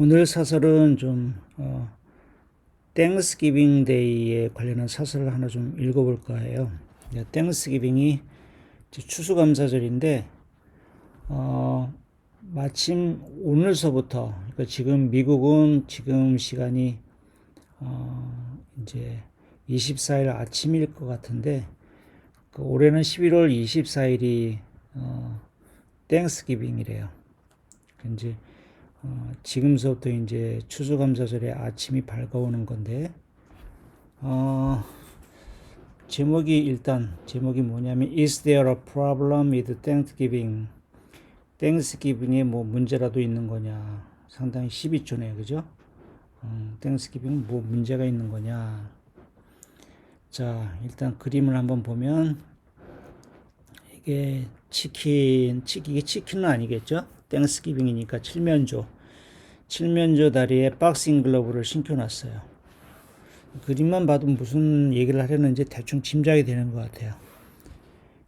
오늘 사설은 좀 땡스기빙 데이에 관련한 사설을 하나 좀 읽어볼까 해요. 땡스기빙이 추수감사절인데 마침 오늘서부터, 그러니까 지금 미국은 지금 시간이 이제 24일 아침일 것 같은데, 올해는 11월 24일이 땡스기빙이래요. 이제 지금서부터 이제 추수감사절에 아침이 밝아오는 건데, 제목이 뭐냐면 Is there a problem with Thanksgiving? 땡스기빙에 뭐 문제라도 있는 거냐. 상당히 12초네요, 그죠? 땡스기빙 뭐 문제가 있는 거냐. 자, 일단 그림을 한번 보면 이게 이게 치킨은 아니겠죠? 땡스기빙이니까 칠면조 다리에 박싱 글러브를 신겨놨어요. 그림만 봐도 무슨 얘기를 하려는지 대충 짐작이 되는 것 같아요.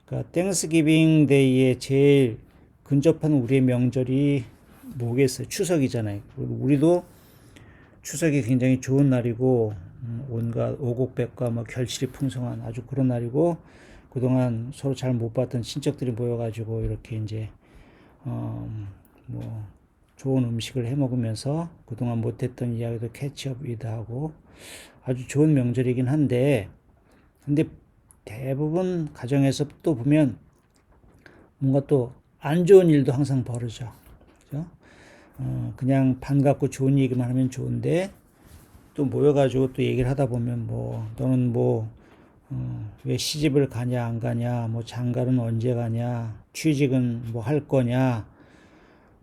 그러니까 땡스기빙 데이에 제일 근접한 우리의 명절이 뭐겠어요? 추석이잖아요. 우리도 추석이 굉장히 좋은 날이고 온갖 오곡백과 뭐 결실이 풍성한 아주 그런 날이고, 그동안 서로 잘 못 봤던 친척들이 모여가지고 이렇게 이제 뭐 좋은 음식을 해 먹으면서 그동안 못했던 이야기도 캐치업이다 하고 아주 좋은 명절이긴 한데, 근데 대부분 가정에서 또 보면 뭔가 또 안 좋은 일도 항상 벌어져. 그죠? 그냥 반갑고 좋은 얘기만 하면 좋은데, 또 모여가지고 또 얘기를 하다 보면 뭐 너는 뭐 왜 시집을 가냐 안 가냐, 뭐 장가는 언제 가냐, 취직은 뭐 할 거냐,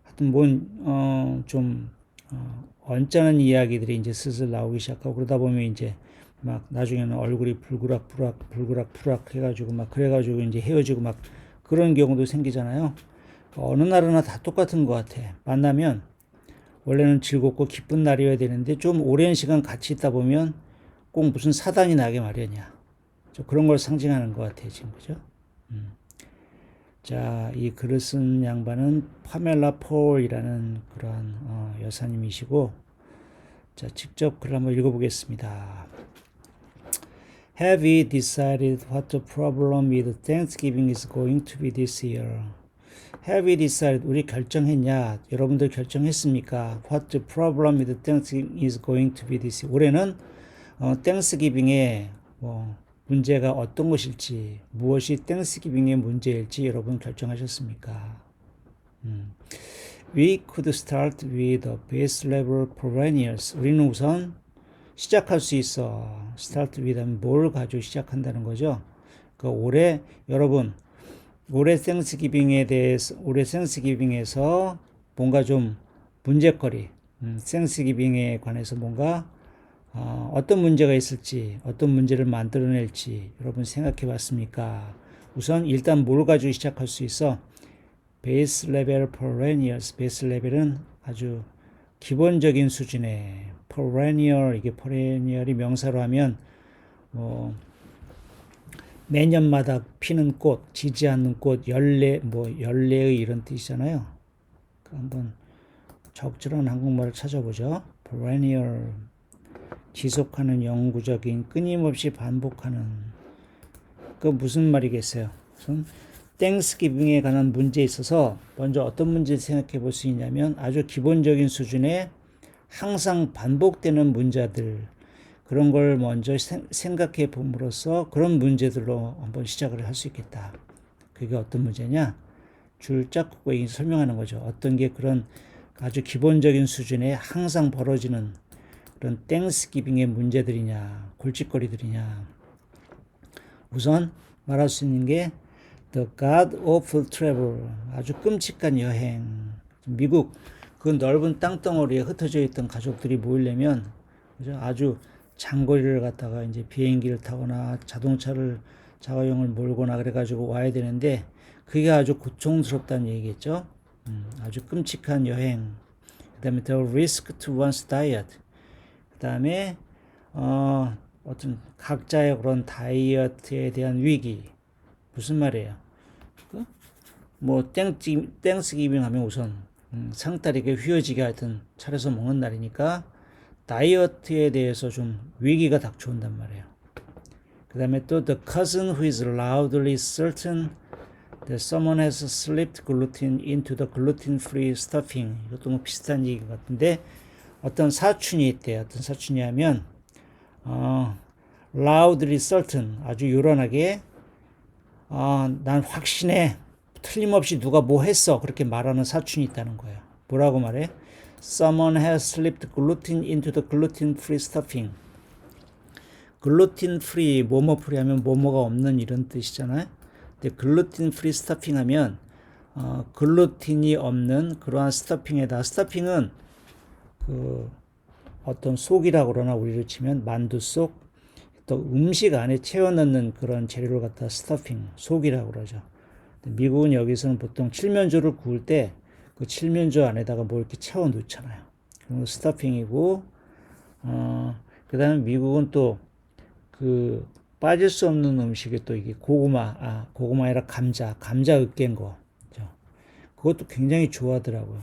하여튼 뭔좀 언짢은 이야기들이 이제 슬슬 나오기 시작하고, 그러다 보면 이제 막 나중에는 얼굴이 불그락 해가지고 막 그래가지고 이제 헤어지고 막 그런 경우도 생기잖아요. 어느 날이나 다 똑같은 것 같아. 만나면 원래는 즐겁고 기쁜 날이어야 되는데 좀 오랜 시간 같이 있다 보면 꼭 무슨 사단이 나게 마련이야. 그런 걸 상징하는 것 같아요, 지금. 그죠? 자, 이 글을 쓴 양반은 파멜라 폴이라는 그러한 여사님이시고, 자, 직접 글을 한번 읽어보겠습니다. Have we decided what the problem with Thanksgiving is going to be this year? Have we decided, 우리 결정했냐? 여러분들 결정했습니까? What the problem with Thanksgiving is going to be this year? 올해는 땡스기빙에 문제가 어떤 것일지, 무엇이 땡스기빙의 문제일지 여러분 결정하셨습니까? We could start with the base level perennials. 우리는 우선 시작할 수 있어. start with 하면 뭘 가지고 시작한다는 거죠. 그러니까 올해 땡스기빙에서 뭔가 좀 문제거리, 땡스기빙에 관해서 뭔가 어떤 문제가 있을지, 어떤 문제를 만들어낼지 여러분 생각해 봤습니까? 우선 일단 뭘 가지고 시작할 수 있어? 베이스 레벨 perennials. 베이스 레벨은 아주 기본적인 수준의 perennial, 이게 perennial이 명사로 하면 매년마다 피는 꽃, 지지 않는 꽃, 열매의 이런 뜻이잖아요. 한번 적절한 한국말을 찾아보죠. perennial, 지속하는, 영구적인, 끊임없이 반복하는. 그 무슨 말이겠어요? 우선 땡스기빙에 관한 문제에 있어서 먼저 어떤 문제를 생각해 볼 수 있냐면, 아주 기본적인 수준의 항상 반복되는 문제들, 그런 걸 먼저 생각해 봄으로써 그런 문제들로 한번 시작을 할 수 있겠다. 그게 어떤 문제냐? 줄 쫙 긋고 설명하는 거죠. 어떤 게 그런 아주 기본적인 수준의 항상 벌어지는 그런 땡스기빙의 문제들이냐, 골칫거리들이냐. 우선 말할 수 있는 게 The God of Travel, 아주 끔찍한 여행. 미국 그 넓은 땅덩어리에 흩어져 있던 가족들이 모이려면, 그죠? 아주 장거리를 갔다가 이제 비행기를 타거나 자가용을 몰거나 그래가지고 와야 되는데, 그게 아주 고통스럽다는 얘기겠죠. 아주 끔찍한 여행. 그 다음에 The Risk to One's Diet. 그 다음에 어떤 각자의 그런 다이어트에 대한 위기. 무슨 말이에요? 뭐 땡스기빙 하면 우선 상다리가 휘어지게 하여튼 차려서 먹는 날이니까 다이어트에 대해서 좀 위기가 닥쳐온단 말이에요. 그 다음에 또 the cousin who is loudly certain that someone has slipped gluten into the gluten-free stuffing. 이것도 뭐 비슷한 얘기 같은데 어떤 사촌이 있대요. 어떤 사촌이 하면 loudly certain 아주 요란하게 난 확신해. 틀림없이 누가 뭐 했어. 그렇게 말하는 사촌이 있다는 거예요. 뭐라고 말해? Someone has slipped gluten into the gluten-free stuffing. 글루틴 프리, 뭐뭐 프리 하면 뭐뭐가 없는 이런 뜻이잖아요. 근데 글루틴 프리 스타핑 하면 글루틴이 없는 그러한 스타핑에다 스타핑은 그 어떤 속이라고 그러나 우리로 치면 만두 속 또 음식 안에 채워 넣는 그런 재료를 갖다 스타핑, 속이라고 그러죠. 미국은 여기서는 보통 칠면조를 구울 때 그 칠면조 안에다가 뭐 이렇게 채워 놓잖아요. 그런 거 스타핑이고 그 다음에 미국은 또 그 빠질 수 없는 음식이 또 이게 고구마 아니라 감자 으깬 거. 그것도 굉장히 좋아하더라고요.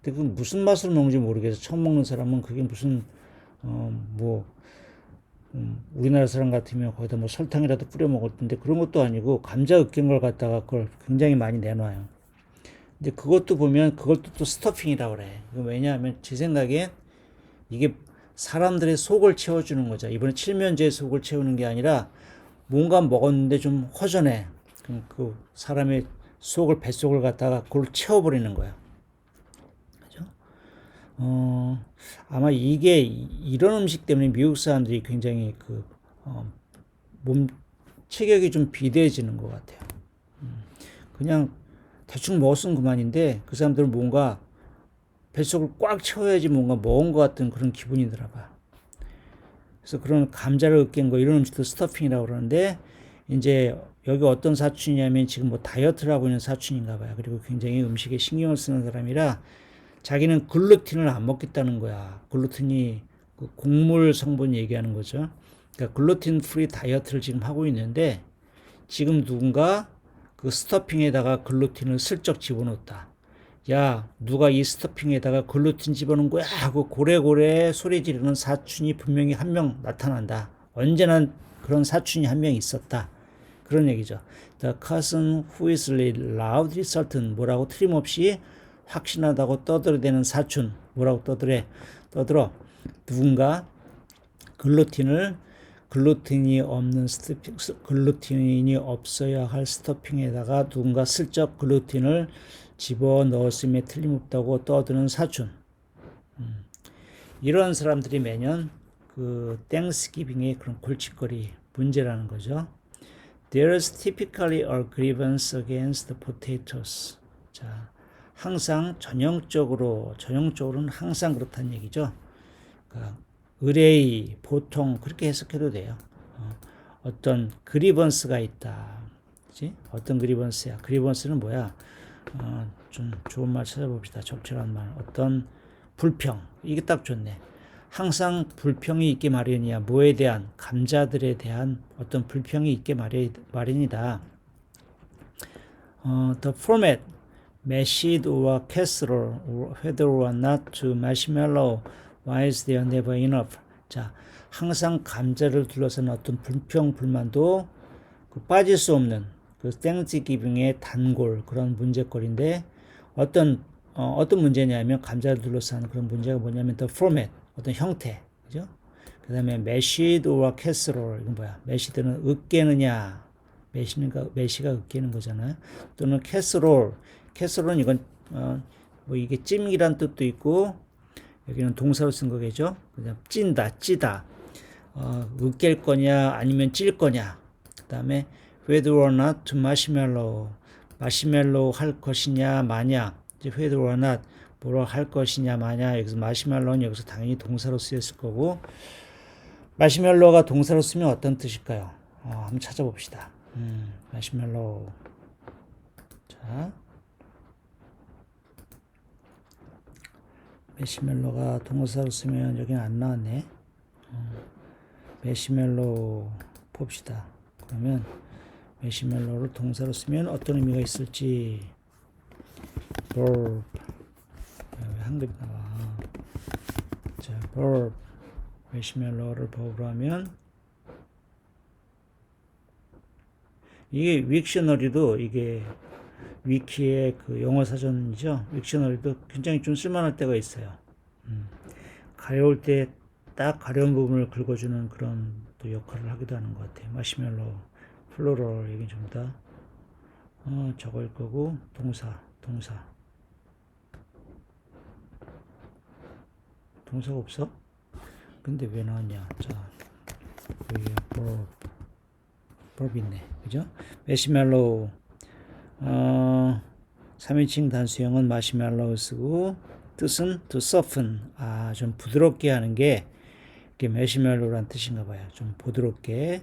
근데 그 무슨 맛을 먹는지 모르겠어. 처음 먹는 사람은 그게 무슨 우리나라 사람 같으면 거기다 뭐 설탕이라도 뿌려 먹을 텐데 그런 것도 아니고 감자 으깬 걸 갖다가 그걸 굉장히 많이 내놔요. 근데 그것도 보면 그것도 또 스토핑이라고 그래. 왜냐하면 제 생각엔 이게 사람들의 속을 채워주는 거죠. 이번에 칠면조의 속을 채우는 게 아니라 뭔가 먹었는데 좀 허전해. 그럼 그 사람의 속을, 뱃속을 갖다가 그걸 채워버리는 거야. 그죠? 아마 이게 이런 음식 때문에 미국 사람들이 굉장히 몸 체격이 좀 비대해지는 것 같아요. 그냥 대충 먹었으면 그만인데 그 사람들은 뭔가 뱃속을 꽉 채워야지 뭔가 먹은 것 같은 그런 기분이 들어봐. 그래서 그런 감자를 으깬 거 이런 음식도 스토핑이라고 그러는데 이제 여기 어떤 사촌이냐면 지금 뭐 다이어트를 하고 있는 사촌인가 봐요. 그리고 굉장히 음식에 신경을 쓰는 사람이라 자기는 글루틴을 안 먹겠다는 거야. 글루틴이 그 곡물 성분 얘기하는 거죠. 그러니까 글루틴 프리 다이어트를 지금 하고 있는데 지금 누군가 그 스토핑에다가 글루틴을 슬쩍 집어넣었다. 야, 누가 이 스토핑에다가 글루틴 집어넣은 거야? 하고 고래고래 소리 지르는 사촌이 분명히 한 명 나타난다. 언제나 그런 사촌이 한 명 있었다. 그런 얘기죠. The cousin who is loudly certain. 뭐라고 틀림없이 확신하다고 떠들어대는 사촌. 뭐라고 떠들어. 누군가 글루틴이 없는 글루틴이 없어야 할 스토핑에다가 누군가 슬쩍 글루틴을 집어 넣었음에 틀림없다고 떠드는 사촌. 이런 사람들이 매년 그 땡스기빙의 그런 골칫거리 문제라는 거죠. There's typically a grievance against the potatoes. 자, 항상 전형적으로는 항상 그렇다는 얘기죠. 그러니까 의뢰의 보통 그렇게 해석해도 돼요. 어떤 그리번스가 있다. 그치? 어떤 그리번스야? 그리번스는 뭐야? 좀 좋은 말 찾아봅시다. 적절한 말. 어떤 불평. 이게 딱 좋네. 항상 불평이 있게 마련이야. 뭐에 대한? 감자들에 대한 어떤 불평이 있게 마련이다. The format, mashed or casserole, or whether or not to marshmallow, why is there never enough? 자, 항상 감자를 둘러싼 어떤 불평, 불만도 빠질 수 없는 그 땡스기빙의 단골 그런 문제거리인데 어떤 문제냐면 감자를 둘러싼 그런 문제가 뭐냐면 the format 어떤 형태 그죠? 그 다음에 mashed or casserole 이건 뭐야? mashed는 으깨느냐 매시가 으깨는 거잖아요. 또는 casserole는 이건 뭐 이게 찜이란 뜻도 있고 여기는 동사로 쓴 거겠죠. 그냥 찌다 으깰 거냐 아니면 찔 거냐. 그 다음에 whether or not to 마시멜로우 할 것이냐 마냐. 이제 whether or not 뭐로 할 것이냐 마냐. 여기서 마시멜로우는 여기서 당연히 동사로 쓰였을 거고 마시멜로우가 동사로 쓰면 어떤 뜻일까요? 한번 찾아봅시다. 마시멜로우. 자, 마시멜로우가 동사로 쓰면 여기는 안 나왔네. 마시멜로우 봅시다. 그러면 마시멜로우를 동사로 쓰면 어떤 의미가 있을지 verb 한글이 나와. 자, verb 마시멜로우를 verb로 하면 이게 윅셔너리도 이게 위키의 그 영어 사전이죠. 윅셔너리도 굉장히 좀 쓸만할 때가 있어요. 가려울 때 딱 가려운 부분을 긁어주는 그런 또 역할을 하기도 하는 것 같아요. 마시멜로우, 플로럴 얘기 좀 더. 저걸 거고 동사가 없어? 근데 왜 나왔냐? 자, 여기 verb 있네, 그죠? 마시멜로우, 3인칭 단수형은 마시멜로우 쓰고 뜻은 to soften, 좀 부드럽게 하는 게 이게 마시멜로우란 뜻인가 봐요. 좀 부드럽게.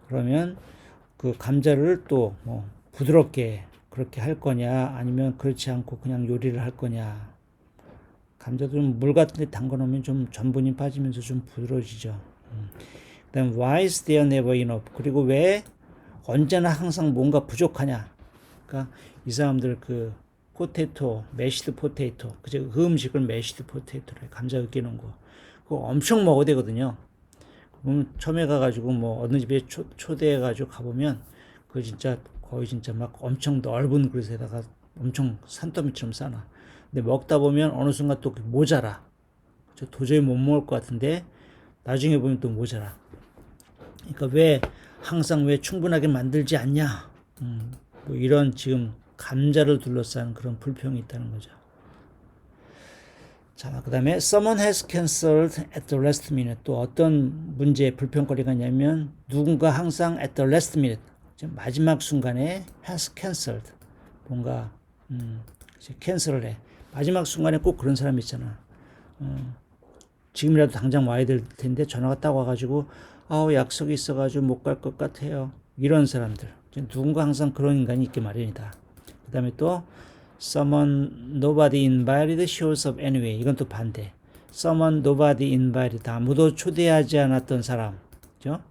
그러면 그 감자를 또 뭐 부드럽게 그렇게 할 거냐, 아니면 그렇지 않고 그냥 요리를 할 거냐. 감자도 좀 물 같은 데 담가 놓으면 좀 전분이 빠지면서 좀 부드러워지죠. 그다음 why is there never enough? 그리고 왜 언제나 항상 뭔가 부족하냐? 그러니까 이 사람들 그 포테이토, 매시드 포테이토, 그 음식을 매시드 포테이토래. 감자 으깨는 거. 그거 엄청 먹어야 되거든요. 처음에 가가지고 뭐 어느 집에 초대해가지고 가보면 그 진짜 거의 진짜 막 엄청 넓은 그릇에다가 엄청 산더미처럼 싸놔. 근데 먹다 보면 어느 순간 또 모자라. 저 도저히 못 먹을 것 같은데 나중에 보면 또 모자라. 그러니까 왜 항상 왜 충분하게 만들지 않냐? 뭐 이런 지금 감자를 둘러싼 그런 불평이 있다는 거죠. 자, 그 다음에 someone has cancelled at the last minute. 또 어떤 문제에 불평거리가 있냐면 누군가 항상 at the last minute, 마지막 순간에 has cancelled, 뭔가 캔슬을 해. 마지막 순간에 꼭 그런 사람이 있잖아. 지금이라도 당장 와야 될 텐데 전화가 딱 와가지고 약속이 있어가지고 못 갈 것 같아요. 이런 사람들. 누군가 항상 그런 인간이 있기 마련이다. 그 다음에 또 someone nobody invited shows up anyway. 이건 또 반대. someone nobody invited, 아무도 초대하지 않았던 사람, 그죠?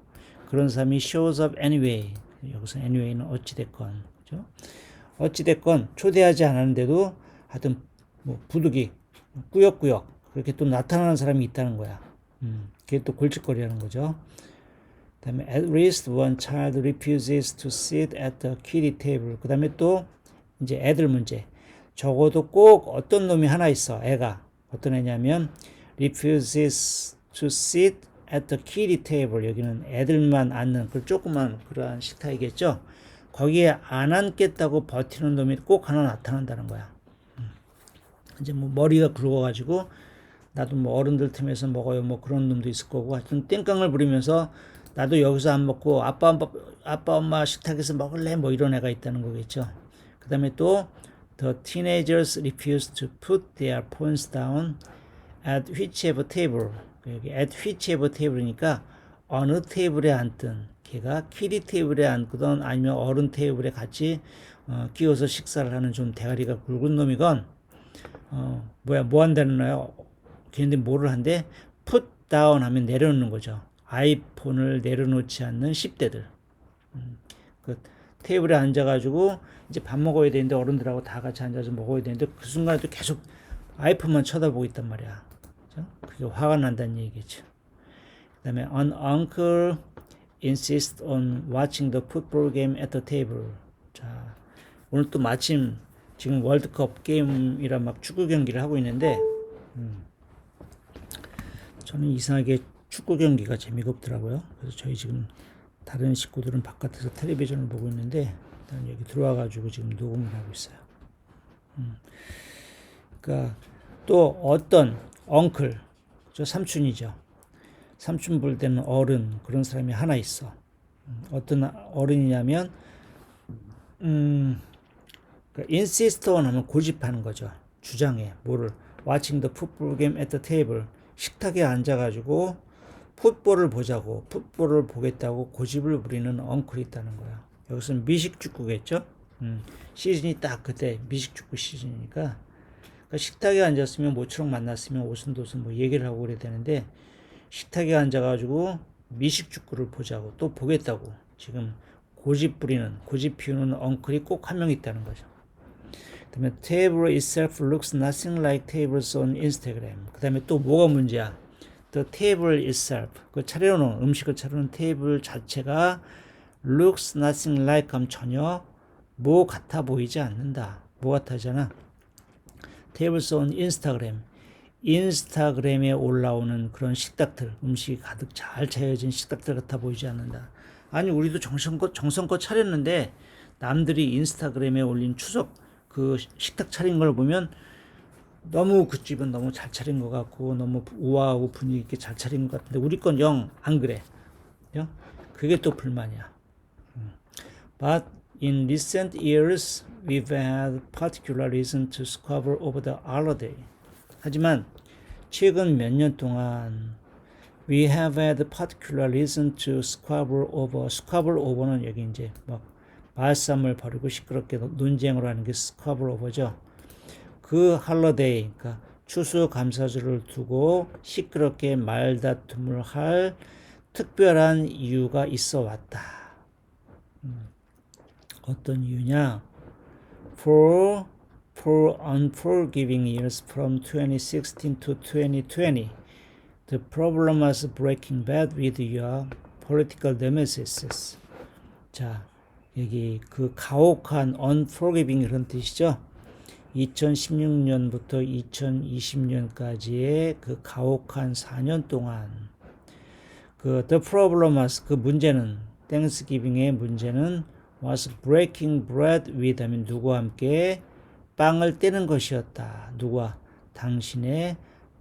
그런 사람이 shows up anyway. 여기서 anyway는 어찌됐건, 그죠? 어찌됐건 초대하지 않았는데도 하여튼 뭐 부득이 꾸역꾸역 그렇게 또 나타나는 사람이 있다는 거야. 그게 또 골칫거리라는 거죠. 그다음에 at least one child refuses to sit at the kiddie table. 그다음에 또 이제 애들 문제. 적어도 꼭 어떤 놈이 하나 있어. 애가 어떤 애냐면 refuses to sit at the kiddie table. 여기는 애들만 앉는 그 조그만 그러한 식탁이겠죠. 거기에 안 앉겠다고 버티는 놈이 꼭 하나 나타난다는 거야. 이제 뭐 머리가 굵어가지고 나도 뭐 어른들 틈에서 먹어요. 뭐 그런 놈도 있을 거고, 하여튼 땡깡을 부리면서 나도 여기서 안 먹고 아빠 엄마 식탁에서 먹을래, 뭐 이런 애가 있다는 거겠죠. 그 다음에 또 the teenagers refuse to put their phones down at whichever table. 여기 at whichever table이니까 어느 테이블에 앉든, 걔가 키리 테이블에 앉거든 아니면 어른 테이블에 같이 끼워서 식사를 하는 좀 대가리가 굵은 놈이건 뭐 한다는 거야. 걔네들 뭐를 한대? put down 하면 내려놓는 거죠. 아이폰을 내려놓지 않는 10대들. 그 테이블에 앉아가지고 이제 밥 먹어야 되는데 어른들하고 다 같이 앉아서 먹어야 되는데 그 순간에도 계속 아이폰만 쳐다보고 있단 말이야. 그죠? 그게 화가 난다는 얘기겠죠. 그 다음에 an uncle insists on watching the football game at the table. 자, 오늘 또 마침 지금 월드컵 게임이라 막 축구 경기를 하고 있는데 저는 이상하게 축구 경기가 재미가 없더라고요. 그래서 저희 지금 다른 식구들은 바깥에서 텔레비전을 보고 있는데 일단 여기 들어와가지고 지금 녹음을 하고 있어요. 그러니까 또 어떤 엉클, 저 삼촌이죠. 삼촌 볼 때는 어른, 그런 사람이 하나 있어. 어떤 어른이냐면 그러니까 insist on 하면 고집하는 거죠. 주장해. 뭐를? watching the football game at the table. 식탁에 앉아가지고 풋볼을 보자고, 풋볼을 보겠다고 고집을 부리는 엉클이 있다는 거야. 여기서는 미식축구겠죠? 시즌이 딱 그때 미식축구 시즌이니까. 그러니까 식탁에 앉았으면 모처럼 만났으면 오순도순 뭐 얘기를 하고 그래야 되는데 식탁에 앉아가지고 미식축구를 보자고, 또 보겠다고 지금 고집 부리는, 고집 피우는 엉클이 꼭 한 명 있다는 거죠. 그다음에 table itself looks nothing like tables on Instagram. 그다음에 또 뭐가 문제야? The table itself, 그 차려놓은 음식을 차려놓은 테이블 자체가 looks nothing like 하면 전혀 뭐 같아 보이지 않는다. 뭐 같아잖아. tables on Instagram. 인스타그램에 올라오는 그런 식탁들, 음식이 가득 잘 차려진 식탁들 같아 보이지 않는다. 아니 우리도 정성껏 차렸는데 남들이 인스타그램에 올린 추석 그 식탁 차린 걸 보면 너무 그 집은 너무 잘 차린 것 같고 너무 우아하고 분위기 있게 잘 차린 것 같은데 우리 건 영 안 그래. 그게 또 불만이야. But in recent years we've had particular reason to squabble over the holiday. 하지만 최근 몇 년 동안 we have had particular reason to squabble over는 여기 이제 막 말싸움을 벌이고 시끄럽게 논쟁을 하는 게 squabble over죠. 그 holiday, 그러니까 추수감사절을 두고 시끄럽게 말다툼을 할 특별한 이유가 있어 왔다. 어떤 이유냐? For unforgiving years from 2016 to 2020, the problem was breaking bad with your political nemesis. 자, 여기 그 가혹한 unforgiving 이런 뜻이죠. 2016년부터 2020년까지의 그 가혹한 4년 동안 그 the problem was 그 문제는 Thanksgiving의 문제는 was breaking bread with 하면 누구와 함께 빵을 떼는 것이었다. 누가? 당신의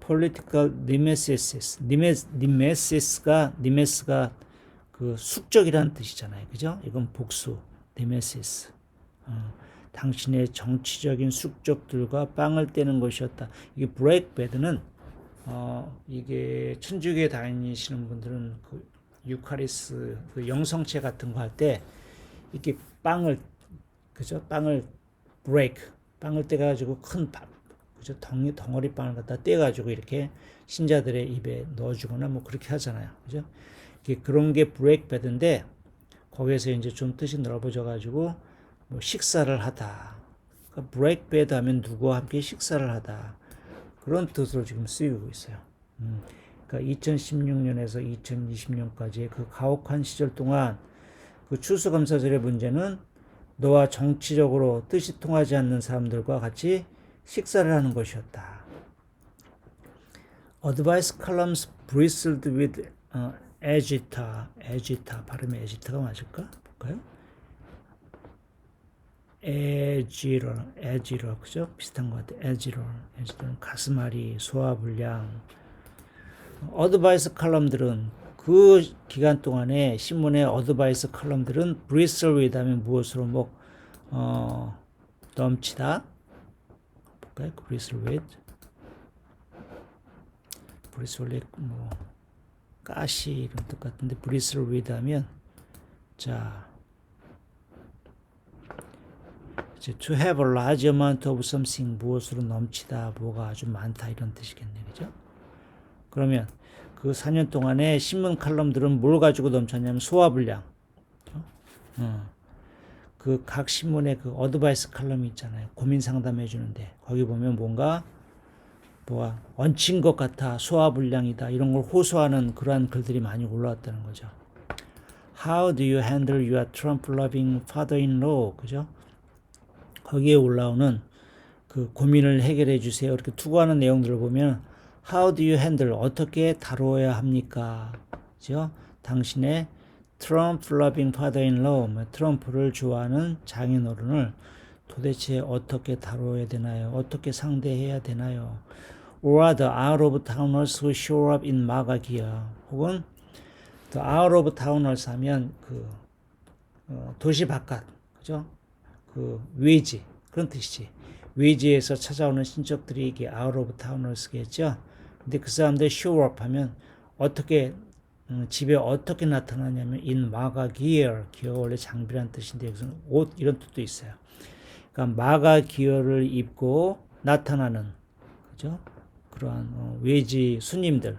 political nemesis가 그 숙적이라는 뜻이잖아요. 그죠? 이건 복수. nemesis. 당신의 정치적인 숙적들과 빵을 떼는 것이었다. 이게 break bread는 이게 천주교에 다니시는 분들은 그 유카리스 그 영성체 같은 거 할 때 이렇게 빵을 그죠? 빵을 break 빵을 떼가지고 큰 밥 그죠? 덩어리 빵을 갖다 떼가지고 이렇게 신자들의 입에 넣어주거나 뭐 그렇게 하잖아요. 그죠? 그런 게 break bread인데 거기에서 이제 좀 뜻이 넓어져가지고 뭐 식사를 하다. 그러니까 break bread 하면 누구와 함께 식사를 하다. 그런 뜻으로 지금 쓰이고 있어요. 그러니까 2016년에서 2020년까지의 그 가혹한 시절 동안 그 추수감사절의 문제는 너와 정치적으로 뜻이 통하지 않는 사람들과 같이 식사를 하는 것이었다. Advice columns bristled with agita 발음이 agita가 맞을까? 볼까요? 에지럴, 그죠? 비슷한 것 같아. 에지럴은 가슴앓이, 소화불량. 어드바이스 칼럼들은 그 기간 동안에 신문의 어드바이스 칼럼들은 bristle with 하면 무엇으로 넘치다. 볼까요? bristle with 가시 이런 뜻 같은데 bristle with 하면 자. to have a large amount of something 무엇으로 넘치다 뭐가 아주 많다 이런 뜻이겠네 그죠? 그러면 그 4년 동안에 신문 칼럼들은 뭘 가지고 넘쳤냐면 소화불량 그 각 신문의 그 어드바이스 칼럼이 있잖아요. 고민 상담해 주는데 거기 보면 뭐가 얹힌 것 같아 소화불량이다 이런 걸 호소하는 그러한 글들이 많이 올라왔다는 거죠. How do you handle your Trump loving father-in-law 그죠? 거기에 올라오는 그 고민을 해결해 주세요. 이렇게 투구하는 내용들을 보면 How do you handle? 어떻게 다루어야 합니까? 그죠? 당신의 Trump loving father-in-law, 트럼프를 좋아하는 장인어른을 도대체 어떻게 다루어야 되나요? 어떻게 상대해야 되나요? Or the out of towners who show up in MAGA gear. 혹은 the out of towners 하면 그 도시 바깥, 그죠? 그 외지 그런 뜻이지. 외지에서 찾아오는 친척들이 이게 out of towners겠죠. 근데 그 사람들 show up 하면 어떻게 집에 어떻게 나타나냐면 in MAGA gear, 기어가 원래 장비란 뜻인데 여기서는 옷 이런 뜻도 있어요. 그러니까 MAGA gear를 입고 나타나는 그죠? 그러한 외지 손님들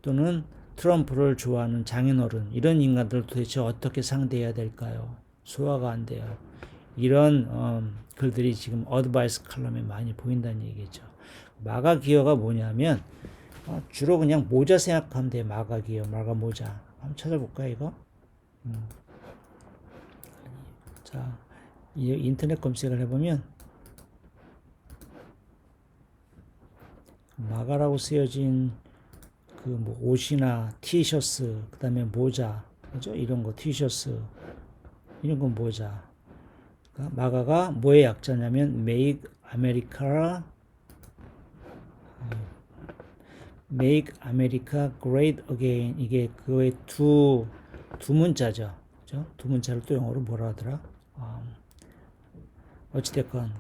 또는 트럼프를 좋아하는 장인어른 이런 인간들 도대체 어떻게 상대해야 될까요? 소화가 안 돼요. 이런 글들이 지금 어드바이스 칼럼에 많이 보인다는 얘기죠. 마가 기어가 뭐냐면 주로 그냥 모자 생각하면 돼. 마가 기어, 마가 모자. 한번 찾아볼까요, 이거? 자, 이 인터넷 검색을 해보면 마가라고 쓰여진 그 뭐 옷이나 티셔츠, 그 다음에 모자, 그죠? 이런 거 티셔츠, 이런 건 모자. 그러니까 마가가 뭐의 약자냐면 Make America Great Again. 이게 그의 두 문자죠. 그죠? 두 문자를 또 영어로 뭐라 하더라? 어찌됐건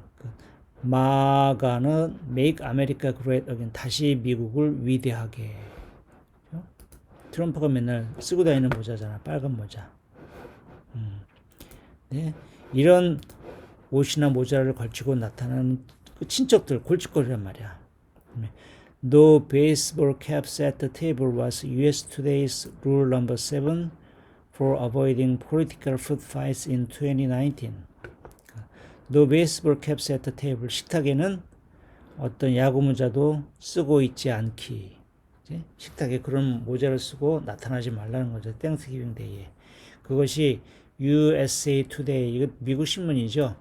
마가는 Make America Great Again. 다시 미국을 위대하게. 그죠? 트럼프가 맨날 쓰고 다니는 모자잖아. 빨간 모자. 네. 이런 옷이나 모자를 걸치고 나타나는 그 친척들 골칫거리란 말이야. No baseball caps at the table was US Today's rule number 7 for avoiding political food fights in 2019. No baseball caps at the table. 식탁에는 어떤 야구 모자도 쓰고 있지 않기. 식탁에 그런 모자를 쓰고 나타나지 말라는 거죠. 땡스기빙 데이에. 그것이 USA Today, 이거 미국 신문이죠.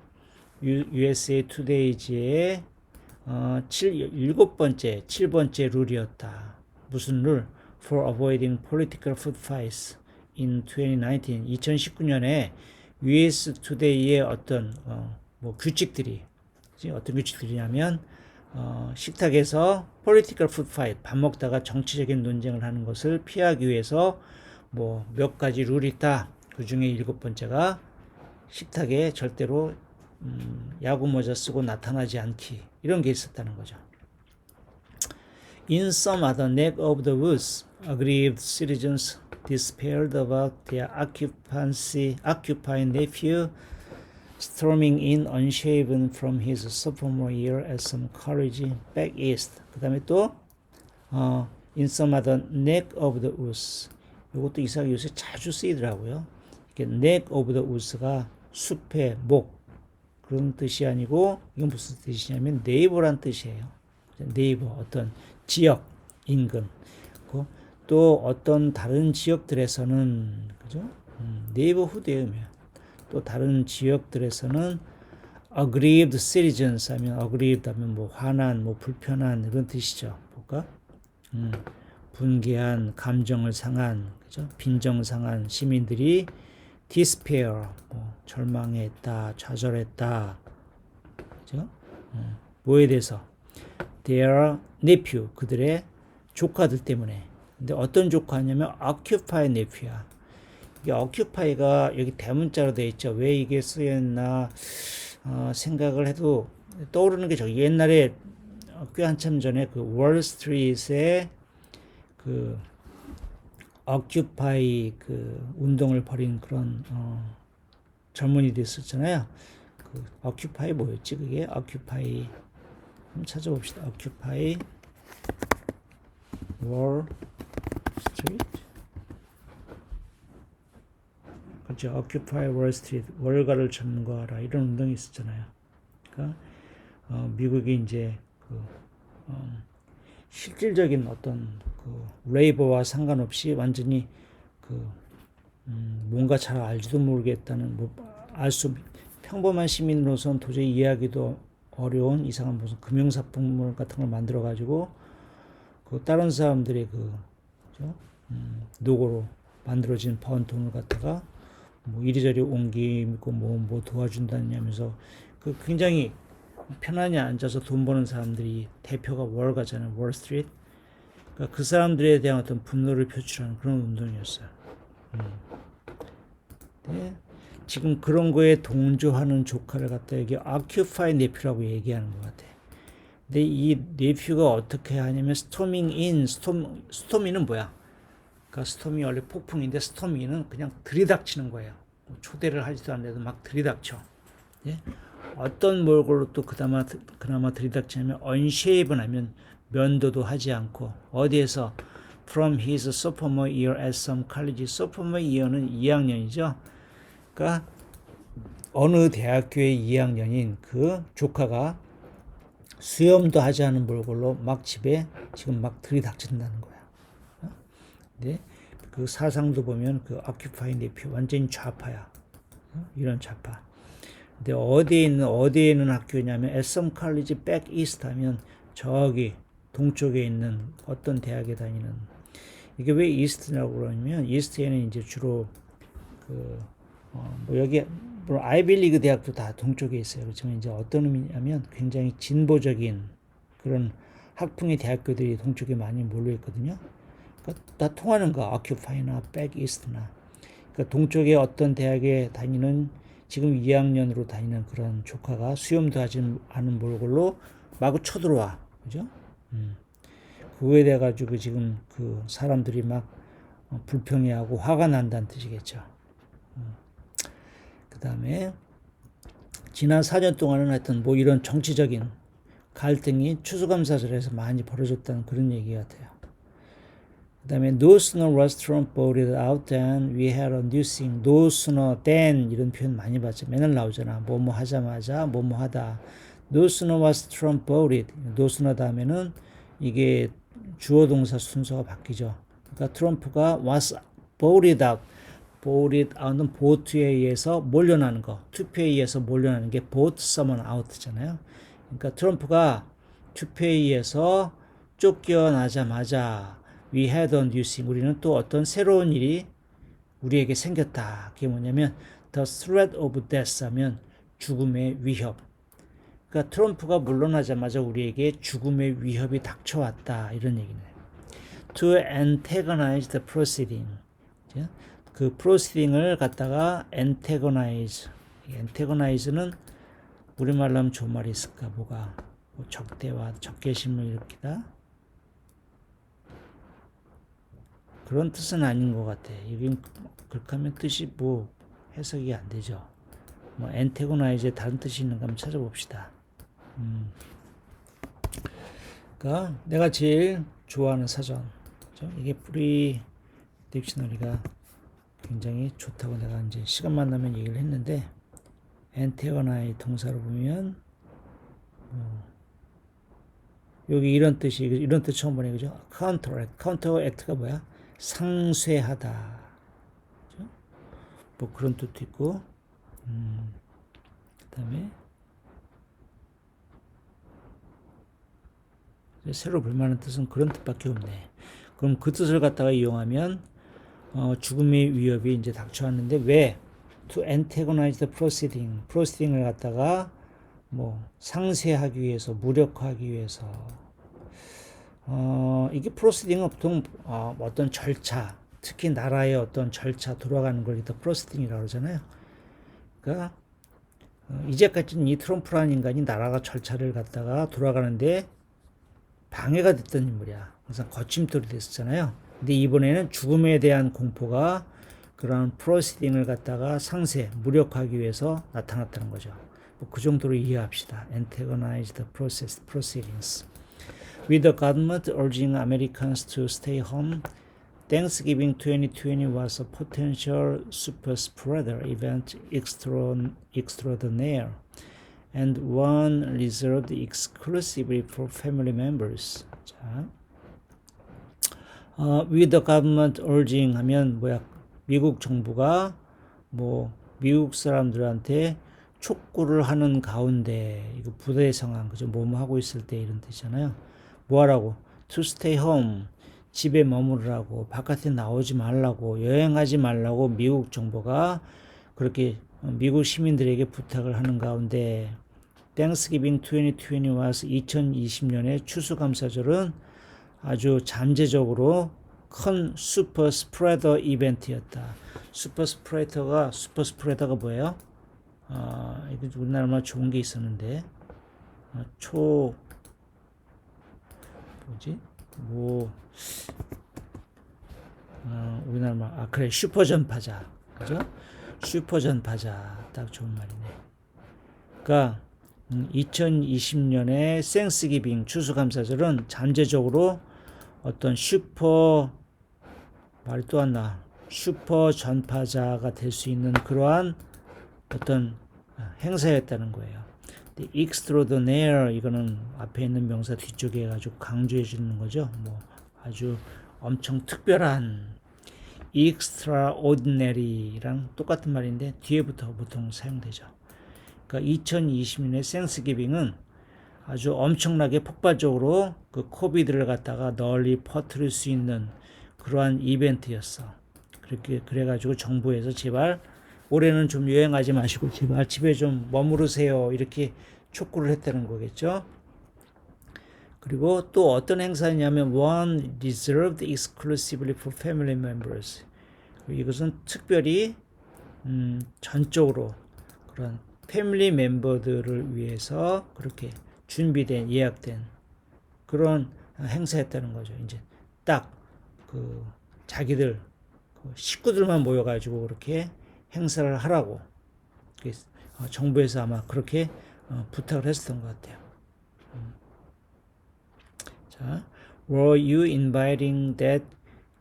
USA Today지의 7번째 룰이었다. 무슨 룰? For avoiding political food fights in 2019. 2019년에 US Today의 어떤 뭐 규칙들이 어떤 규칙들이냐면 식탁에서 political food fight, 밥 먹다가 정치적인 논쟁을 하는 것을 피하기 위해서 뭐 몇 가지 룰이 있다. 그 중에 7번째가 식탁에 절대로 야구 모자 쓰고 나타나지 않기, 이런 게 있었다는 거죠. In some other neck of the woods, aggrieved citizens despaired about their occupying nephew storming in unshaven from his sophomore year at some college back east. 그 다음에 또 in some other neck of the woods. 이것도 이상하게 요새 자주 쓰이더라고요. 이게 neck of the woods가 숲의 목, 그런 뜻이 아니고 이건 무슨 뜻이냐면 네이버란 뜻이에요. 네이버, 어떤 지역, 인근. 또 어떤 다른 지역들에서는, 그죠? 네이버후드예요. 또 다른 지역들에서는 aggrieved citizens 하면 aggrieved 하면 뭐 화난, 뭐 불편한, 이런 뜻이죠. 볼까? 분개한, 감정을 상한, 그죠? 빈정상한 시민들이 despair, 뭐 절망했다, 좌절했다, 그죠? 뭐에 대해서? Their nephew, 그들의 조카들 때문에. 근데 어떤 조카냐면 occupy nephew야. 이게 occupy가 여기 대문자로 되어 있죠. 왜 이게 쓰였나 생각을 해도 떠오르는 게 저기 옛날에 꽤 한참 전에 그 월스트리트에 그 occupy 그 운동을 벌인 그런 젊은이들이 있었잖아요. 그 occupy 뭐였지 그게? occupy 한번 찾아봅시다. occupy wall street. 그렇죠. occupy wall street. 월가를 점거하라. 이런 운동이 있었잖아요. 그러니까 미국이 이제 그 실질적인 어떤 그 레이버와 상관없이 완전히 그 뭔가 잘 알지도 모르겠다는, 뭐 알 수, 평범한 시민으로서는 도저히 이해하기도 어려운 이상한 무슨 금융사품물 같은 걸 만들어 가지고 그 다른 사람들의 그 노고로 만들어진 번 돈을 갖다가 뭐 이리저리 옮기고 뭐 도와준다냐면서 그 굉장히 편안히 앉아서 돈 버는 사람들이 대표가 월가잖아요. 월스트리트. 그러니까 그 사람들에 대한 어떤 분노를 표출하는 그런 운동이었어요. 네. 지금 그런 거에 동조하는 조카를 갖다 여기 occupy nephew라고 얘기하는 것 같아. 근데 이 nephew가 어떻게 하냐면 storming in, storming은 뭐야? 그러니까 storm이 원래 폭풍인데 storming은 그냥 들이닥치는 거예요. 초대를 하지도 않는데도 막 들이닥쳐. 예? 어떤 몰골로 또 그나마 들이닥치냐면 unshaven 하면 면도도 하지 않고, 어디에서? From his sophomore year at some college. sophomore year는 2학년이죠. 그러니까 어느 대학교의 2학년인 그 조카가 수염도 하지 않은 몰골로 막 집에 지금 막 들이닥친다는 거야. 근데 그 사상도 보면 그 오큐파이 네표 완전히 좌파야. 이런 좌파. 근데 어디에 있는 학교냐면 에섬 칼리지 백 이스트 하면 저기 동쪽에 있는 어떤 대학에 다니는, 이게 왜 이스트라고 그러냐면 이스트에는 이제 주로 뭐 여기 뭐 아이빌리그 대학도 다 동쪽에 있어요. 그렇지만 이제 어떤 의미냐면 굉장히 진보적인 그런 학풍의 대학교들이 동쪽에 많이 몰려 있거든요. 그러니까 다 통하는 거, 오큐파이나 백 이스트나. 그러니까 동쪽에 어떤 대학에 다니는 지금 2학년으로 다니는 그런 조카가 수염도 하지 않은 몰골로 마구 쳐들어와, 그죠? 그거에 대해 가지고 지금 그 사람들이 막 불평해하고 화가 난다는 뜻이겠죠. 그 다음에 지난 4년 동안은 하여튼 뭐 이런 정치적인 갈등이 추수감사절에서 많이 벌어졌다는 그런 얘기 같아요. 그 다음에 no sooner was Trump voted out than we had a new thing. no sooner than 이런 표현 많이 봤죠. 맨날 나오잖아. 뭐뭐 하자마자 뭐뭐 하다. no sooner was Trump voted. no sooner 다음에는 이게 주어 동사 순서가 바뀌죠. 그러니까 트럼프가 was voted out. voted out은 vote에 의해서 몰려나는 거. 투표에 의해서 몰려나는 게 vote someone out잖아요. 그러니까 트럼프가 투표에 의해서 쫓겨나자마자 we had a new thing. 우리는 또 어떤 새로운 일이 우리에게 생겼다. 그게 뭐냐면 the threat of death 하면 죽음의 위협. 그러니까 트럼프가 물러나자마자 우리에게 죽음의 위협이 닥쳐왔다. 이런 얘기네. To antagonize the proceeding. 그 proceeding을 갖다가 antagonize. antagonize는 우리말로 하면 좋은 말이 있을까? 뭐가? 뭐 적대와 적개심을 일으키다? 그런 뜻은 아닌 것 같아. 여긴 그렇게 하면 뜻이 뭐 해석이 안 되죠. 뭐 antagonize의 다른 뜻이 있는가 한번 찾아봅시다. 그러니까 내가 제일 좋아하는 사전. 그렇죠? 이게 프리 딕셔너리가 굉장히 좋다고 내가 이제 시간만 나면 얘기를 했는데, antagonize 동사로 보면 여기 이런 뜻이, 이런 뜻 처음 보네. 그죠? counteract가 뭐야? 상쇄하다. 그죠? 뭐 그런 뜻도 있고, 그 다음에 새로 볼만한 뜻은 그런 뜻밖에 없네. 그럼 그 뜻을 갖다가 이용하면 죽음의 위협이 이제 닥쳐왔는데, 왜? To antagonize the proceeding. proceeding을 갖다가 뭐 상쇄하기 위해서, 무력화하기 위해서. 이게 proceeding은 보통 어떤 절차, 특히 나라의 어떤 절차 돌아가는 걸 proceeding이라고 그러잖아요. 그러니까 이제까지는 이 트럼프라는 인간이 나라가 절차를 갖다가 돌아가는데 방해가 됐던 인물이야. 항상 거침돌이 됐었잖아요. 근데 이번에는 죽음에 대한 공포가 그런 프로시딩을 갖다가 상쇄, 무력화하기 위해서 나타났다는 거죠. 뭐 그 정도로 이해합시다. Antagonize the process, proceedings. With the government urging Americans to stay home, Thanksgiving 2020 was a potential super spreader event extraordinaire, and one reserved exclusively for family members. 자, with the government urging 하면 뭐야? 미국 정부가 뭐 미국 사람들한테 촉구를 하는 가운데, 이거 부대 상황, 그죠? 뭐뭐 하고 있을 때 이런 뜻이잖아요. 뭐 하라고? To stay home. 집에 머무르라고, 바깥에 나오지 말라고, 여행하지 말라고 미국 정부가 그렇게 미국 시민들에게 부탁을 하는 가운데, Thanksgiving 2020 was 2020년의 추수감사절은 아주 잠재적으로 큰 슈퍼 스프레더 이벤트였다. 슈퍼 스프레더가 뭐예요? 이게 우리나라 말 좋은 게 있었는데, 우리나라 말, 그래, 슈퍼 전파자. 그죠? 슈퍼 전파자. 딱 좋은 말이네. 그러니까, 2020년에 생스기빙 추수감사절은 잠재적으로 어떤 말이 또 안 나. 슈퍼 전파자가 될 수 있는 그러한 어떤 행사였다는 거예요. extraordinaire 이거는 앞에 있는 명사 뒤쪽에 가지고 강조해 주는 거죠. 뭐 아주 엄청 특별한 extraordinary랑 똑같은 말인데 뒤에부터 보통 사용되죠. 그러니까 2020년의 생스기빙은 아주 엄청나게 폭발적으로 그 코비드를 갖다가 널리 퍼뜨릴 수 있는 그러한 이벤트였어. 그렇게 그래가지고 정부에서 제발 올해는 좀 여행하지 마시고 제발 집에 좀 머무르세요 이렇게 촉구를 했다는 거겠죠. 그리고 또 어떤 행사냐면 one reserved exclusively for family members. 이것은 특별히 전적으로 그런 패밀리 멤버들을 위해서 그렇게 준비된 예약된 그런 행사였다는 거죠. 이제 딱 그 자기들 그 식구들만 모여가지고 그렇게 행사를 하라고 정부에서 아마 그렇게 부탁을 했었던 것 같아요. 자, were you inviting that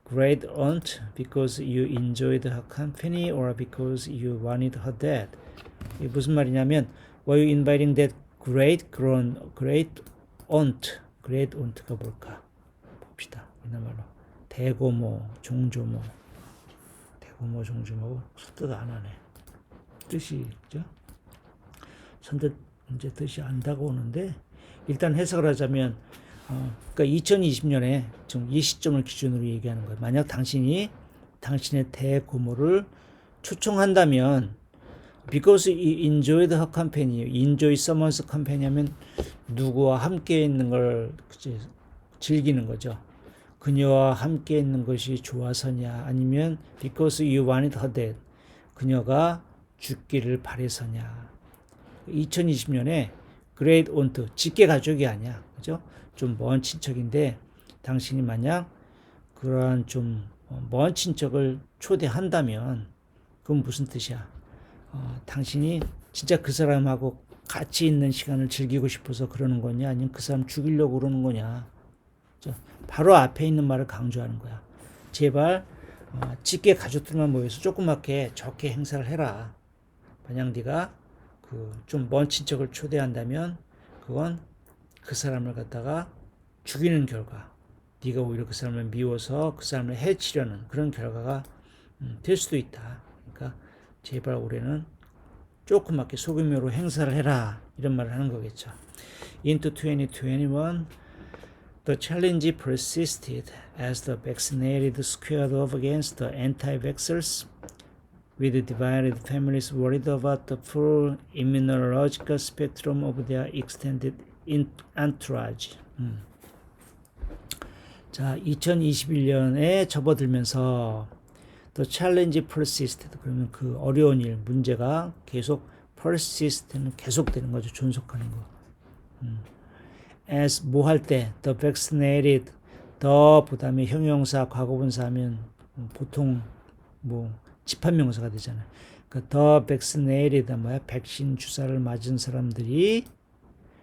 great aunt because you enjoyed her company or because you wanted her dead? 이게 무슨 말이냐면 were you inviting that great aunt? great aunt가 뭘까? 봅시다. 이나말로 대고모, 종조모, 대고모, 종조모 뜻 안 하네. 뜻이 있죠? 선뜻 이제 뜻이 안 다가오는데 일단 해석을 하자면 그러니까 2020년에 지금 이 시점을 기준으로 얘기하는 거예요. 만약 당신이 당신의 대고모를 초청한다면 because you enjoyed her company, enjoy someone's company 하면 누구와 함께 있는 걸 즐기는 거죠. 그녀와 함께 있는 것이 좋아서냐 아니면 because you wanted her dead, 그녀가 죽기를 바래서냐. 2020년에 great aunt, 직계 가족이 아니야. 그죠? 좀 먼 친척인데 당신이 만약 그러한 좀 먼 친척을 초대한다면 그건 무슨 뜻이야? 당신이 진짜 그 사람하고 같이 있는 시간을 즐기고 싶어서 그러는 거냐 아니면 그 사람 죽이려고 그러는 거냐. 바로 앞에 있는 말을 강조하는 거야. 제발 직계 가족들만 모여서 조그맣게 적게 행사를 해라. 만약 네가 그 좀 먼 친척을 초대한다면 그건 그 사람을 갖다가 죽이는 결과, 네가 오히려 그 사람을 미워서 그 사람을 해치려는 그런 결과가 될 수도 있다. 그러니까 제발 올해는 조그맣게 소규모로 행사를 해라 이런 말을 하는 거겠죠. Into 2021, the challenge persisted as the vaccinated squared off against the anti-vaxxers, with divided families worried about the full immunological spectrum of their extended entourage. 자, 2021년에 접어들면서 the challenge persisted. 그러면 그 어려운 일, 문제가 계속 persist는 계속되는 거죠. 존속하는 거. as 뭐 할 때 the vaccinated the 그다음에 형용사 과거분사 하면 보통 뭐 집합명사가 되잖아요. 그 the vaccinated 뭐야? 백신 주사를 맞은 사람들이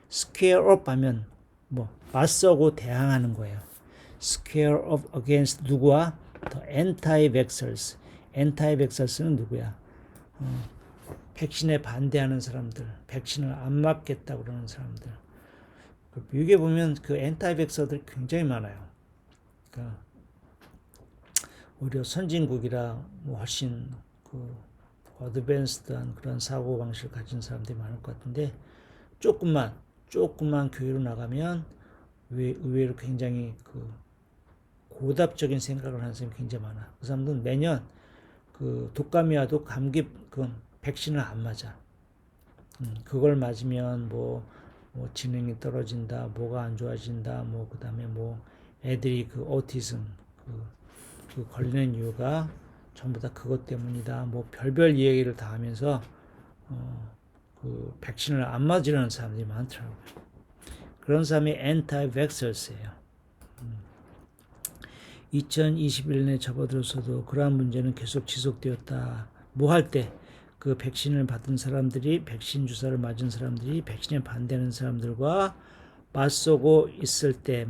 square up 하면 뭐 맞서고 대항하는 거예요. square up against 누구와? the anti-vaxxers. anti-vaxxers는 누구야? 백신에 반대하는 사람들, 백신을 안 맞겠다고 그러는 사람들. 미국에 보면 그 anti-vaxxer들이 굉장히 많아요. 그러니까 오히려 선진국이라 뭐 훨씬 그 어드밴스드한 그런 사고 방식을 가진 사람들이 많을 것 같은데 조금만 교회로 나가면 의외로 굉장히 그 고답적인 생각을 하는 사람이 굉장히 많아. 그 사람들은 매년 그 독감이 와도 감기 그 백신을 안 맞아. 그걸 맞으면 뭐 지능이 떨어진다, 뭐가 안 좋아진다, 뭐 그다음에 뭐 애들이 그 오티즘 그 걸리는 이유가 전부 다 그것 때문이다. 뭐 별별 얘기를 다 하면서 그 백신을 안 맞으려는 사람들이 많더라고요. 그런 사람이 anti-vaxxers예요. 2021년에 접어들어서도 그러한 문제는 계속 지속되었다. 뭐 할 때? 그 백신을 받은 사람들이, 백신 주사를 맞은 사람들이 백신에 반대하는 사람들과 맞설 때,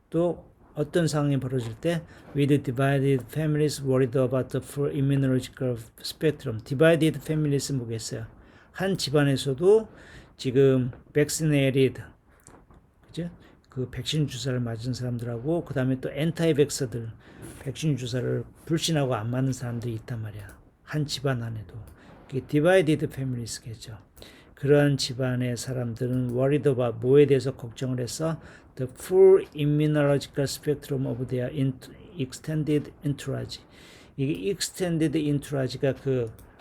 또 어떤 상황이 벌어질 때 with divided families worried about the full immunological spectrum. divided families 뭐겠어요? 한 집안에서도 지금 vaccinated, 그죠? 그 백신 주사를 맞은 사람들하고 그 다음에 또 엔타이백서들, 백신 주사를 불신하고 안 맞는 사람들이 있단 말이야. 한 집안 안에도. 그게 divided families겠죠. 그러한 집안의 사람들은 worried about 뭐에 대해서 걱정을 해서 the full immunological spectrum of their extended entourage. 이게 extended entourage가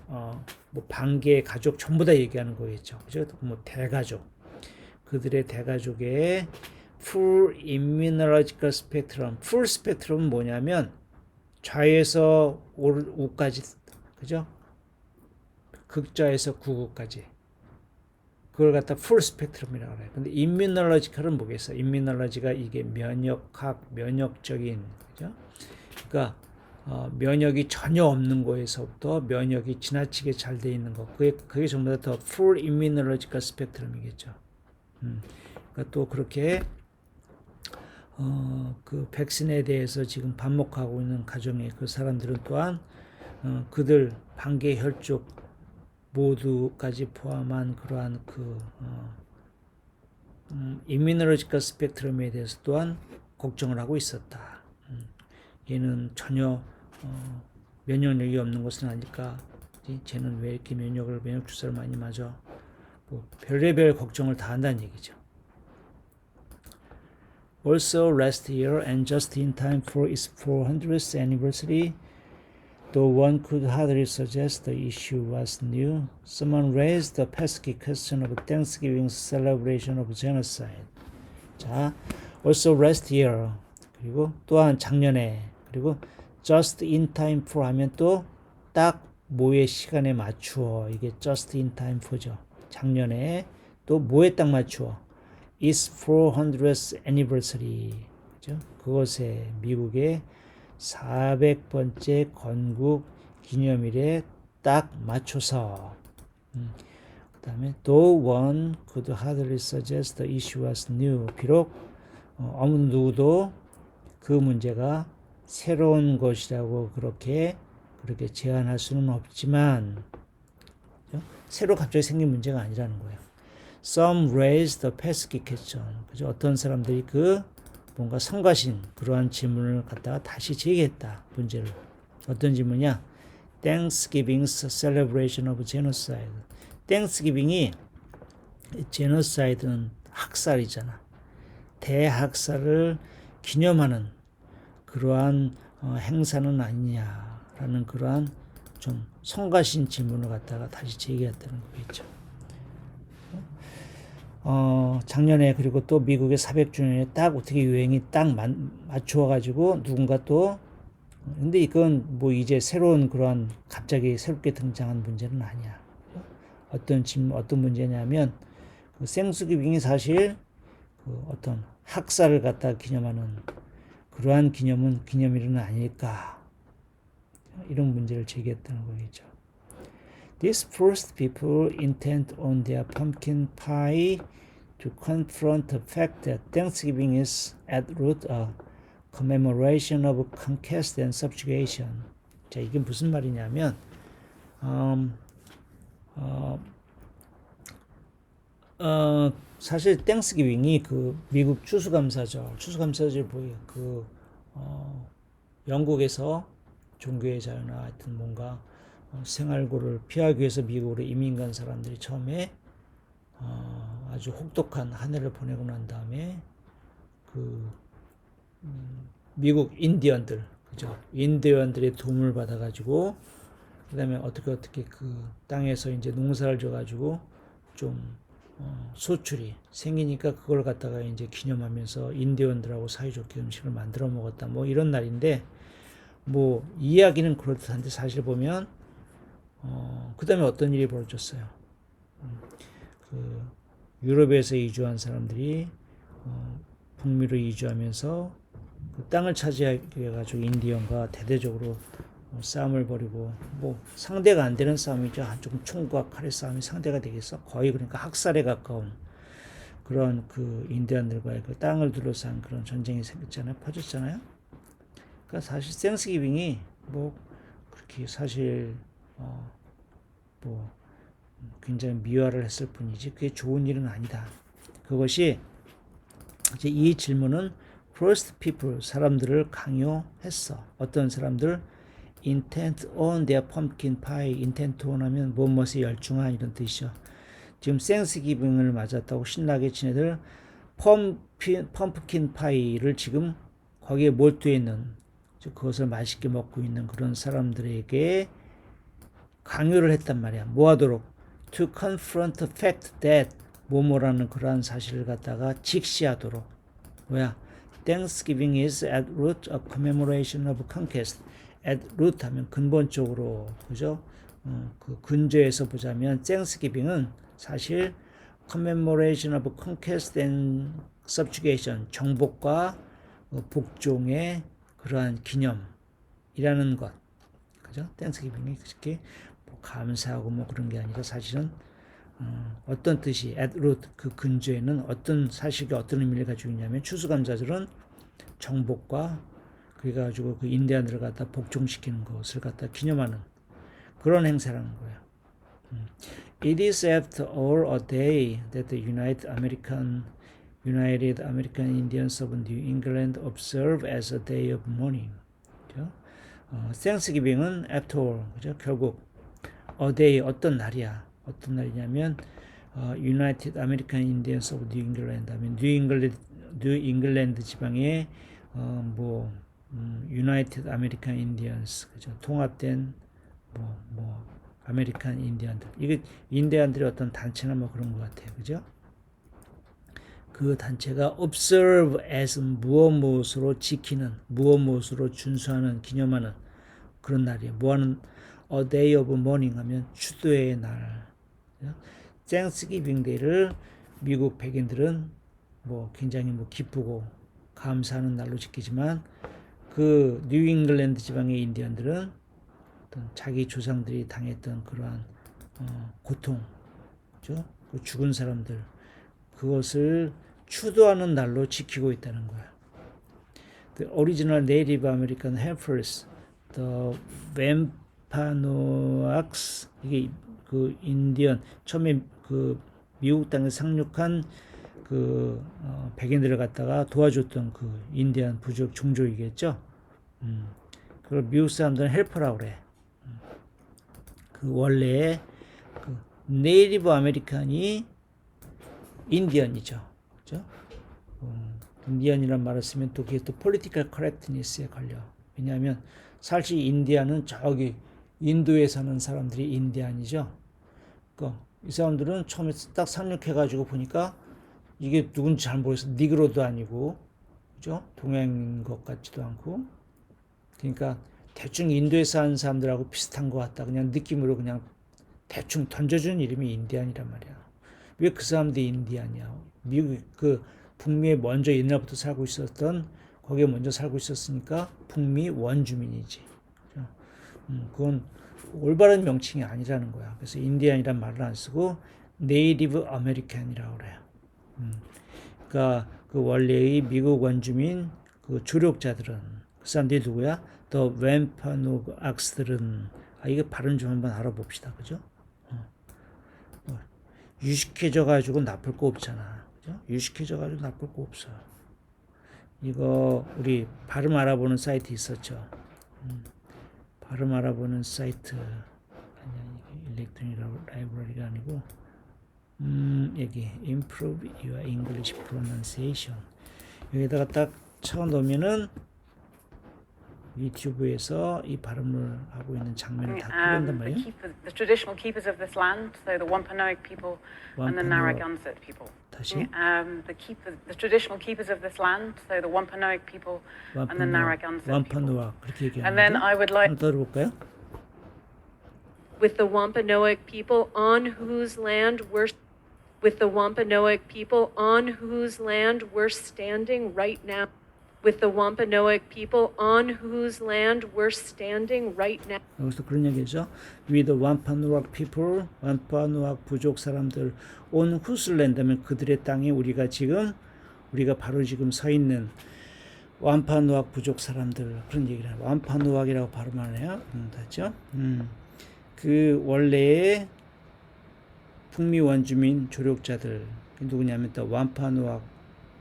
뭐 반개 가족 전부 다 얘기하는 거겠죠. 그죠? 뭐 대가족. 그들의 대가족의 full immunological spectrum. full spectrum은 뭐냐면 좌에서 우까지, 그죠? 극좌에서 구구까지. 그걸 갖다 풀 스펙트럼이라고 해요. 근데 immunological은 뭐겠어? immunology가 이게 면역학, 면역적인, 그죠? 그러니까 면역이 전혀 없는 거에서부터 면역이 지나치게 잘 돼 있는 거. 그게 전부 다 더 full immunological spectrum이겠죠. 그러니까 또 그렇게 그 백신에 대해서 지금 반목하고 있는 가정의 그 사람들은 또한 그들 반개 혈족 모두까지 포함한 그러한 immunological spectrum에 대해서 또한 걱정을 하고 있었다. 얘는 전혀 면역력이 없는 것은 아닐까? 쟤는 왜 이렇게 면역 주사를 많이 맞아? 뭐 별의별 걱정을 다 한다는 얘기죠. Also last year and just in time for its 400th anniversary, though one could hardly suggest the issue was new, someone raised the pesky question of Thanksgiving's celebration of genocide. 자, also last year, 그리고 또한 작년에, 그리고 just in time for 하면 또 딱 뭐의 시간에 맞추어. 이게 just in time for죠. 작년에 또 뭐에 딱 맞추어. Its 400th anniversary. 그죠? 그것에 미국의 400번째 건국 기념일에 딱 맞춰서 그 다음에 though one could hardly suggest the issue was new. 비록 어느 누구도 그 문제가 새로운 것이라고 그렇게 제안할 수는 없지만 그죠? 새로 갑자기 생긴 문제가 아니라는 거예요. Some raised the pesky question. 그죠? 어떤 사람들이 뭔가 성가신 그러한 질문을 갖다가 다시 제기했다. 문제를. 어떤 질문이야? Thanksgiving's celebration of genocide. Thanksgiving이 genocide는 학살이잖아. 대학살을 기념하는 그러한 행사는 아니냐라는 그러한 좀 성가신 질문을 갖다가 다시 제기했다는 거겠죠. 작년에 그리고 또 미국의 400주년에 딱 어떻게 유행이 딱 맞추어가지고 누군가 또 근데 이건 뭐 이제 새로운 그러한 갑자기 새롭게 등장한 문제는 아니야. 어떤 문제냐면 그 생스기빙이 사실 어떤 학살을 갖다 기념하는 그러한 기념일은 아닐까 이런 문제를 제기했다는 거겠죠. These forced people intent on their pumpkin pie to confront the fact that Thanksgiving is at root a commemoration of conquest and subjugation. 자, 이게 무슨 말이냐면, 사실 땡스기빙이 미국 추수감사절 뭐예요? 영국에서 종교의 자유나 하여튼 뭔가 생활고를 피하기 위해서 미국으로 이민 간 사람들이 처음에 아주 혹독한 한 해를 보내고 난 다음에 미국 인디언들, 그죠? 인디언들의 도움을 받아가지고 그다음에 어떻게 땅에서 이제 농사를 져가지고 좀 소출이 생기니까 그걸 갖다가 이제 기념하면서 인디언들하고 사이좋게 음식을 만들어 먹었다. 뭐 이런 날인데 뭐 이야기는 그렇듯한데 사실 보면 그 다음에 어떤 일이 벌어졌어요. 유럽에서 이주한 사람들이 북미로 이주하면서 그 땅을 차지해가지고 인디언과 대대적으로 싸움을 벌이고 뭐 상대가 안 되는 싸움이죠. 조금 총과 칼의 싸움이 상대가 되겠어. 거의 그러니까 학살에 가까운 그런 그 인디언들과의 그 땅을 둘러싼 그런 전쟁이 생겼잖아요. 퍼졌잖아요. 그러니까 사실 땡스기빙이 뭐 그렇게 사실 뭐 굉장히 미화를 했을 뿐이지 그게 좋은 일은 아니다. 그것이 이제 이 질문은 first people 사람들을 강요했어. 어떤 사람들 intent on their pumpkin pie. intent on 하면 무엇에 열중한 이런 뜻이죠. 지금 땡스기빙을 맞았다고 신나게 지네들 펌프킨 파이를 지금 거기에 몰두해 있는 그것을 맛있게 먹고 있는 그런 사람들에게 강요를 했단 말이야. 뭐 하도록? To confront the fact that 뭐뭐라는 그러한 사실을 갖다가 직시하도록. 뭐야? Thanksgiving is at root a commemoration of conquest. at root 하면 근본적으로, 그죠? 그 근저에서 보자면 Thanksgiving은 사실 commemoration of conquest and subjugation, 정복과 복종의 그러한 기념이라는 것. 그죠? 땡스기빙이 그렇게 뭐 감사하고 뭐 그런 게 아니라 사실은 어떤 뜻이 at root 그 근저에는 어떤 사실이 어떤 의미를 가지고 있냐면 추수감사절은 정복과 그래가지고 그 인디안들을 갖다 복종시키는 것을 갖다 기념하는 그런 행사라는 거예요. It is after all a day that the United American Indians of New England observe as a day of mourning. 그죠? Thanksgiving은 after all, 그죠? 결국 a day 어떤 날이야? 어떤 날이냐면 United American Indians of New England 하면 뉴 잉글랜드 지방의 United American Indians, 그죠? 통합된 아메리칸 인디언들. 이게 인디언들의 어떤 단체나 뭐 그런 것 같아요. 그죠? 그 단체가 observe as 무엇으로 지키는, 무엇으로 준수하는, 기념하는 그런 날이에요. 뭐하는 a day of mourning 하면 추도의 날. Thanksgiving Day를 미국 백인들은 뭐 굉장히 뭐 기쁘고 감사하는 날로 지키지만 그 뉴 잉글랜드 지방의 인디언들은 어떤 자기 조상들이 당했던 그러한 고통, 그죠? 그 죽은 사람들 그것을 추도하는 날로 지키고 있다는 거야. The original Native American helpers, the Wampanoags, 이게 그 인디언 처음에 그 미국 땅에 상륙한 그 백인들을 갖다가 도와줬던 그 인디언 부족 종족이겠죠. 그걸 미국 사람들은 헬퍼라고 그래. 그 원래의 그 네이티브 아메리칸이 인디언이죠. 그죠? 인디언이란 말을 쓰면 또 그게 또 political correctness에 걸려. 왜냐하면 사실 인디언은 저기 인도에 사는 사람들이 인디언이죠. 이 사람들은 처음에 딱 상륙해가지고 보니까 이게 누군지 잘 모르겠어. 니그로도 아니고, 그죠? 동양인 것 같지도 않고. 그러니까 대충 인도에 사는 사람들하고 비슷한 것 같다. 그냥 느낌으로 그냥 대충 던져준 이름이 인디안이란 말이야. 왜 그 사람들이 인디안이야? 미국 그 북미에 먼저 옛날부터 살고 있었던 거기에 먼저 살고 있었으니까 북미 원주민이지. 그건 올바른 명칭이 아니라는 거야. 그래서 인디안이란 말을 안 쓰고 네이티브 아메리칸이라고 그래요. 그러니까 그 원래의 미국 원주민 그 조력자들은 그 사람들이 누구야? The Wampanoags들은 이거 발음 좀 한번 알아봅시다. 그죠? 유식해져 가지고 나쁠 거 없잖아. 그죠? 유식해져 가지고 나쁠 거 없어. 이거 우리 발음 알아보는 사이트 있었죠. 발음 알아보는 사이트 아니야, 일렉트로닉 라이브러리가 아니고 여기 Improve Your English Pronunciation 여기다가 딱 쳐놓으면은 유튜브에서 이 발음을 하고 있는 장면을 다 끌어온단 말이에요. The traditional keepers of this land, so the Wampanoag people and the Narragansett people. 다시. The traditional keepers of this land, so the Wampanoag people and the Narragansett people. 완파노아 그렇게 얘기하는데. And then I would like. 한번 더 들어볼까요? With the Wampanoag people on whose land we're standing right now. with the Wampanoag people on whose land we're standing right now. 여기서 그런 얘기죠. With the Wampanoag people, 완파누악 부족 사람들 on whose land 하면 그들의 땅에 우리가 바로 지금 서 있는 완파누악 부족 사람들 그런 얘기를 해요. 완파누악이라고 발음하네요. 맞죠? 그 원래의 북미 원주민 조력자들 누구냐면 또 완파누악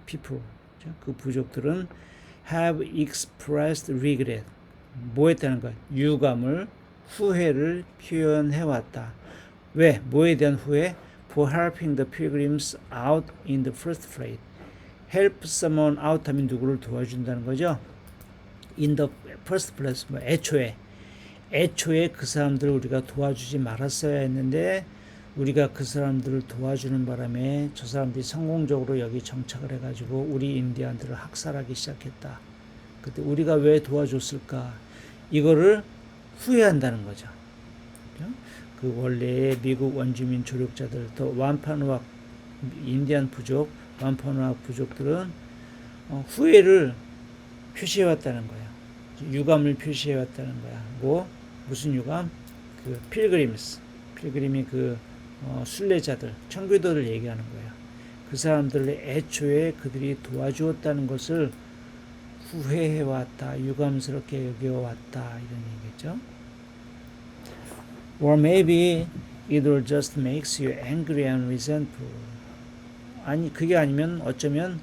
people 그 부족들은 have expressed regret 뭐 했다는 거야? 유감을 후회를 표현해왔다. 왜? 뭐에 대한 후회? For helping the pilgrims out in the first place. help someone out 하면 누구를 도와준다는 거죠. in the first place 뭐 애초에 그 사람들을 우리가 도와주지 말았어야 했는데 우리가 그 사람들을 도와주는 바람에 저 사람들이 성공적으로 여기 정착을 해가지고 우리 인디안들을 학살하기 시작했다. 그때 우리가 왜 도와줬을까? 이거를 후회한다는 거죠. 그 원래의 미국 원주민 조력자들 또 완파누악 인디안 부족 완파누악 부족들은 후회를 표시해왔다는 거예요. 유감을 표시해왔다는 거야. 무슨 유감? 그 필그림이 그 순례자들, 청교도를 얘기하는 거예요. 그 사람들을 애초에 그들이 도와주었다는 것을 후회해왔다, 유감스럽게 여겨왔다 이런 얘기겠죠. Or maybe it will just makes you angry and resentful. 아니 그게 아니면 어쩌면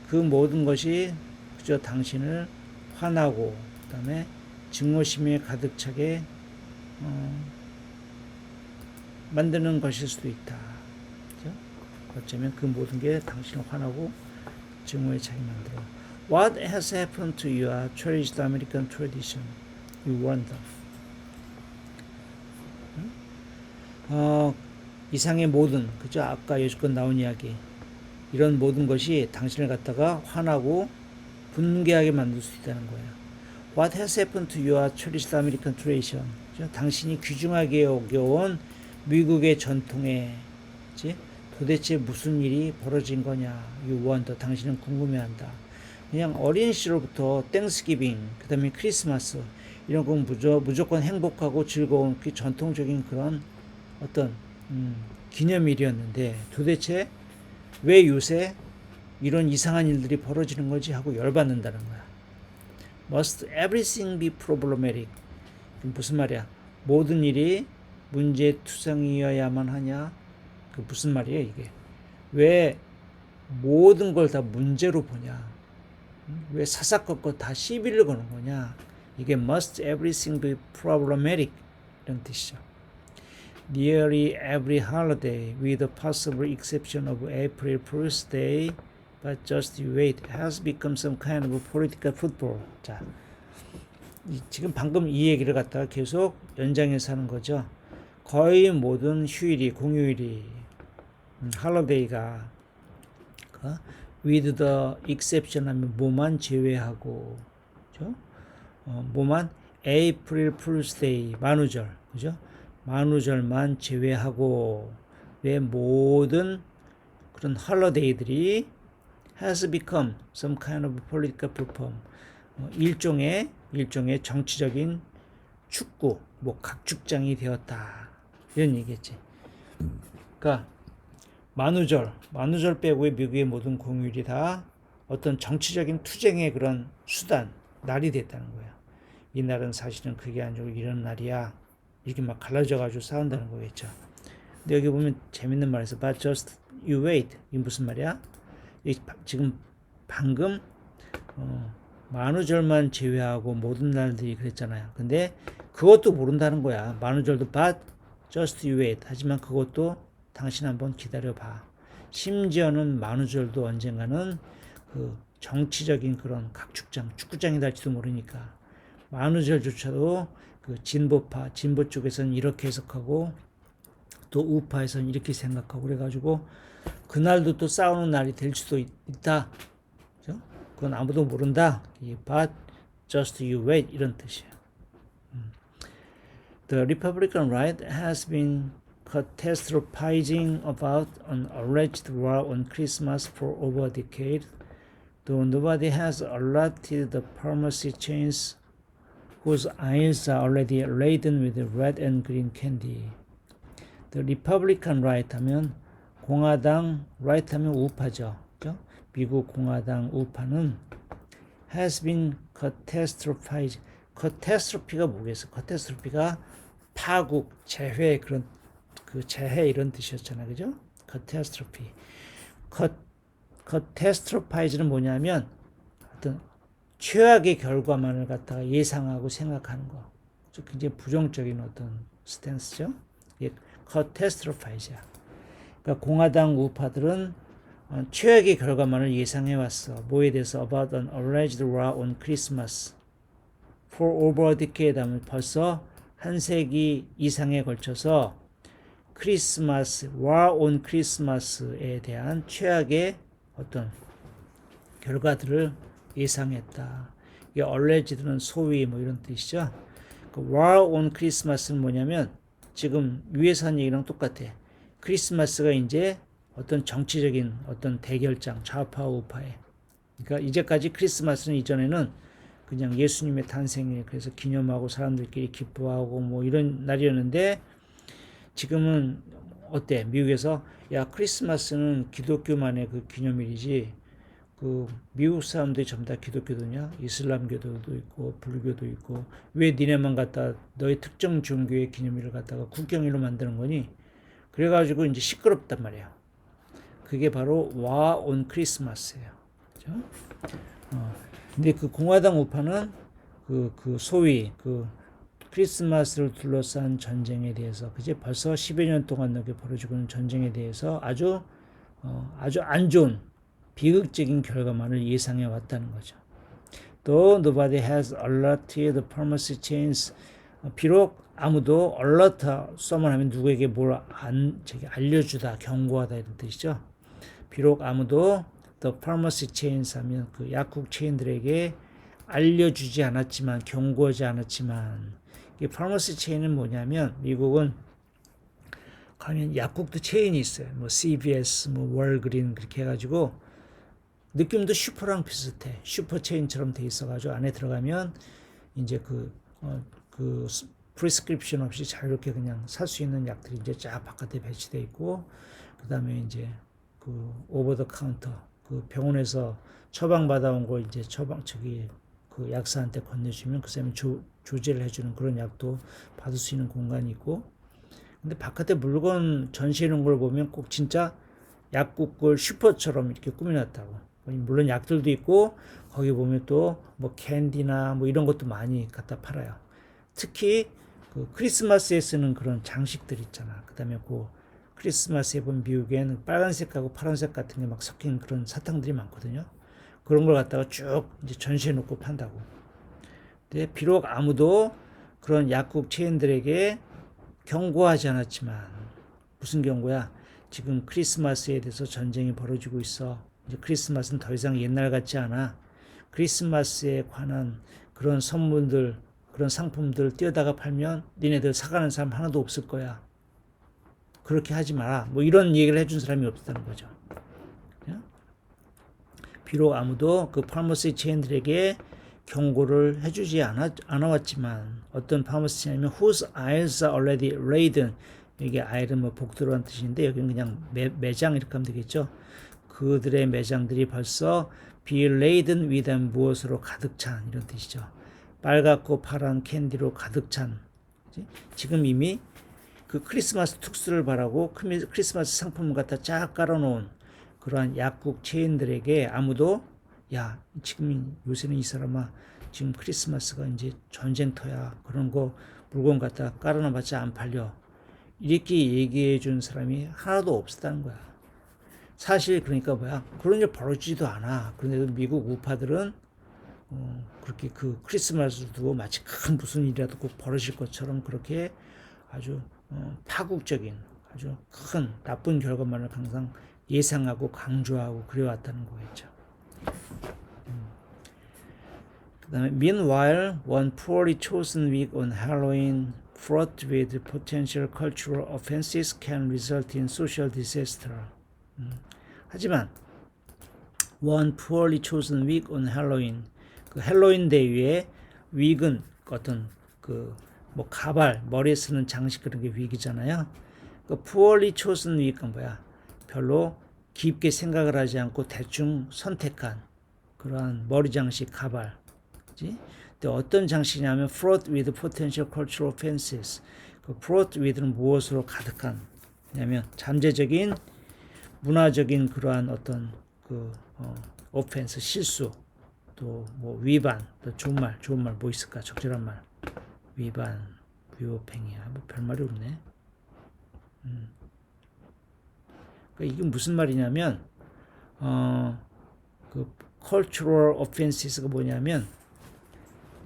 그 모든 것이 그저 당신을 화나고 그다음에 증오심에 가득 차게 만드는 것일 수도 있다. 그렇죠? 어쩌면 그 모든 게 당신을 화나고 증오에 차게 만들어. What has happened to your cherished American tradition? You wonder. 이상의 모든 그죠? 아까 여지껏 나온 이야기 이런 모든 것이 당신을 갖다가 화나고 분개하게 만들 수 있다는 거예요. What has happened to your cherished American tradition? 그죠? 당신이 귀중하게 여겨온 미국의 전통에 도대체 무슨 일이 벌어진 거냐? You wonder. 당신은 궁금해한다. 그냥 어린 시절부터 땡스기빙, 그 다음에 크리스마스 이런 건 무조건 행복하고 즐거운 그 전통적인 그런 어떤 기념일이었는데 도대체 왜 요새 이런 이상한 일들이 벌어지는 거지 하고 열받는다는 거야. Must everything be problematic? 무슨 말이야? 모든 일이 문제투성이어야만 하냐? 그 무슨 말이에요 이게? 왜 모든 걸 다 문제로 보냐? 왜 사사건건 다 시비를 거는 거냐? 이게 must everything be problematic 이런 뜻이죠. Nearly every holiday, with the possible exception of April Fool's Day, but just you wait, has become some kind of political football. 자, 지금 방금 이 얘기를 갖다가 계속 연장해서 하는 거죠. 거의 모든 휴일이, 공휴일이, holiday,가 with the exception 하면 뭐만 제외하고, 그죠? 뭐만 April Fool's Day, 만우절, 그죠? 만우절만 제외하고 왜 모든 그런 헐러데이들이 has become some kind of political platform 일종의 정치적인 축구 각축장이 되었다 이런 얘기겠지. 그러니까 만우절 빼고의 미국의 모든 공휴일이 다 어떤 정치적인 투쟁의 그런 수단 날이 됐다는 거예요. 이 날은 사실은 그게 아니고 이런 날이야. 이렇게 막 갈라져가지고 싸운다는 거겠죠. 근데 여기 보면 재밌는 말에서 but just you wait. 이게 무슨 말이야? 지금 방금 만우절만 제외하고 모든 날들이 그랬잖아요. 근데 그것도 모른다는 거야. 만우절도 but just you wait. 하지만 그것도 당신 한번 기다려봐. 심지어는 만우절도 언젠가는 그 정치적인 그런 각축장, 축구장이 될지도 모르니까 만우절조차도 그 진보 쪽에서는 이렇게 해석하고 또 우파에서는 이렇게 생각하고 그래가지고 그날도 또 싸우는 날이 될 수도 있다. 그죠? 그건 아무도 모른다. But just you wait 이런 뜻이에요. The Republican right has been catastrophizing about an alleged war on Christmas for over a decade. Though nobody has alerted the pharmacy chains whose aisles are already laden with red and green candy. The Republican right 하면 공화당 right 하면 우파죠. 그죠? 미국 공화당 우파는 has been catastrophized. catastrophe가 뭐겠어? catastrophe가 파국, 재해 그런 그 재해 이런 뜻이었잖아요. 그죠? catastrophe. catastrophize는 뭐냐면 어떤 최악의 결과만을 갖다가 예상하고 생각하는 거. 굉장히 부정적인 어떤 스탠스죠. 이게 catastrophize야. 그러니까 공화당 우파들은 최악의 결과만을 예상해 왔어. 뭐에 대해서 about an alleged war on Christmas. For over a decade 하면 벌써 한 세기 이상에 걸쳐서 크리스마스, war on Christmas에 대한 최악의 어떤 결과들을 예상했다. 이게 alleged는 소위 뭐 이런 뜻이죠. 그 war on Christmas는 뭐냐면 지금 위에서 한 얘기랑 똑같아. 크리스마스가 이제 어떤 정치적인 어떤 대결장, 좌파 우파에. 그러니까 이제까지 크리스마스는 이전에는 그냥 예수님의 탄생일 그래서 기념하고 사람들끼리 기뻐하고 뭐 이런 날이었는데 지금은 어때? 미국에서 야 크리스마스는 기독교만의 그 기념일이지 그 미국 사람들이 전부 다 기독교도냐? 이슬람교도도 있고 불교도 있고 왜 니네만 갖다 너희 특정 종교의 기념일을 갖다가 국경일로 만드는 거니? 그래가지고 이제 시끄럽단 말이야. 그게 바로 war on Christmas예요. 그죠? 근데 그 공화당 우파는 그 소위 그 크리스마스를 둘러싼 전쟁에 대해서 그제 벌써 10여 년 동안 넘게 벌어지고 있는 전쟁에 대해서 아주 안 좋은 비극적인 결과만을 예상해 왔다는 거죠. Though nobody has alerted the pharmacy chains, 비록 아무도 alert 써만 하면 누구에게 뭘 알려주다, 경고하다 이런 뜻이죠. 비록 아무도 the pharmacy chains 하면 그 약국 체인들에게 알려주지 않았지만, 경고하지 않았지만, 이 pharmacy chain은 뭐냐면 미국은 가면 약국도 체인이 있어요. 뭐 CVS, 뭐 월그린 그렇게 해가지고 느낌도 슈퍼랑 비슷해. 슈퍼 체인처럼 돼 있어가지고 안에 들어가면 이제 그 프리스크립션 없이 자유롭게 그냥 살 수 있는 약들이 이제 쫙 바깥에 배치돼 있고, 그 다음에 이제 그 오버 더 카운터 그 병원에서 처방 받아온 거 이제 그 약사한테 건네주면 그 사람이 조제를 해주는 그런 약도 받을 수 있는 공간이 있고, 근데 바깥에 물건 전시해놓은 걸 보면 꼭 진짜 약국을 슈퍼처럼 이렇게 꾸며놨다고. 물론 약들도 있고 거기 보면 또 뭐 캔디나 뭐 이런 것도 많이 갖다 팔아요. 특히 그 크리스마스에 쓰는 그런 장식들 있잖아. 그 다음에 그 크리스마스에 보면 미국에는 빨간색하고 파란색 같은 게 막 섞인 그런 사탕들이 많거든요. 그런 걸 갖다가 쭉 이제 전시해 놓고 판다고. 근데 비록 아무도 그런 약국 체인들에게 경고하지 않았지만, 무슨 경고야? 지금 크리스마스에 대해서 전쟁이 벌어지고 있어. 이제 크리스마스는 더 이상 옛날 같지 않아. 크리스마스에 관한 그런 선물들, 그런 상품들 띄어다가 팔면 니네들 사가는 사람 하나도 없을 거야. 그렇게 하지 마라. 뭐 이런 얘기를 해준 사람이 없다는 거죠. 비록 아무도 그 파머시 체인들에게 경고를 해주지 않아왔지만, 어떤 파머시 체인이면 whose aisles are already laden, 이게 aisle은 뭐 복도라는 뜻인데 여기는 그냥 매장 이렇게 하면 되겠죠. 그들의 매장들이 벌써 be laden with 무엇으로 가득 찬 이런 뜻이죠. 빨갛고 파란 캔디로 가득 찬. 지금 이미 그 크리스마스 특수를 바라고 크리스마스 상품을 갖다 쫙 깔아놓은 그러한 약국 체인들에게 아무도 야 지금 요새는 이 사람아 지금 크리스마스가 이제 전쟁터야, 그런 거 물건 갖다 깔아놔봤자 안 팔려, 이렇게 얘기해 준 사람이 하나도 없었다는 거야. 사실 그러니까 뭐야, 그런 일 벌어지지도 않아. 그런데도 미국 우파들은 그렇게 그 크리스마스를 두고 마치 큰 무슨 일이라도 꼭 벌어질 것처럼 그렇게 아주 파국적인 아주 큰 나쁜 결과만을 항상 예상하고 강조하고 그래왔다는 거겠죠. 그 다음에 Meanwhile, one poorly chosen week on Halloween fraught with potential cultural offenses can result in social disaster. 하지만 one poorly chosen wig on Halloween. 그 헬로윈 대위에 윅은 어떤 그 뭐 가발 머리에 쓰는 장식 그런 게 윅이잖아요. 그 poorly chosen wig은 뭐야? 별로 깊게 생각을 하지 않고 대충 선택한 그러한 머리 장식 가발. 그치? 근데 어떤 장식이냐면 fraught with potential cultural offenses. 그 fraught with는 무엇으로 가득한? 왜냐면 잠재적인 문화적인 그러한 어떤 그 offense 실수 또 뭐 위반 또 좋은 말 뭐 있을까 적절한 말 위반 위법행위야 뭐 별말이 없네. 그러니까 이게 무슨 말이냐면 그 cultural offenses가 뭐냐면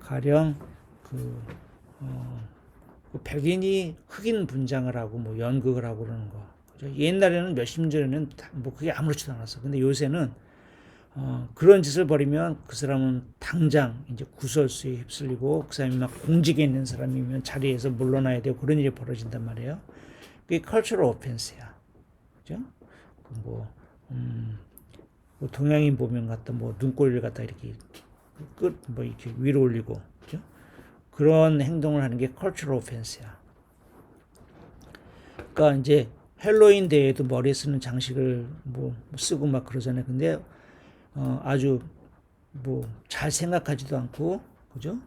가령 그 백인이 흑인 분장을 하고 뭐 연극을 하고 그러는 거. 그죠? 옛날에는 몇십 년 전에는 뭐 그게 아무렇지도 않았어. 근데 요새는 그런 짓을 벌이면 그 사람은 당장 이제 구설수에 휩쓸리고 그 사람이 막 공직에 있는 사람이면 자리에서 물러나야 되고 그런 일이 벌어진단 말이에요. 그게 cultural offense야. 그죠? 뭐 동양인 보면 갖다 뭐 눈꼬리를 갖다 이렇게 뭐 이렇게 위로 올리고, 그죠? 그런 행동을 하는 게 cultural offense야. 그러니까 이제 헬로윈 대회도 머리에 쓰는 장식을 뭐 쓰고 막 그러잖아요. 근데 아주 뭐 잘 생각하지도 않고, 그죠?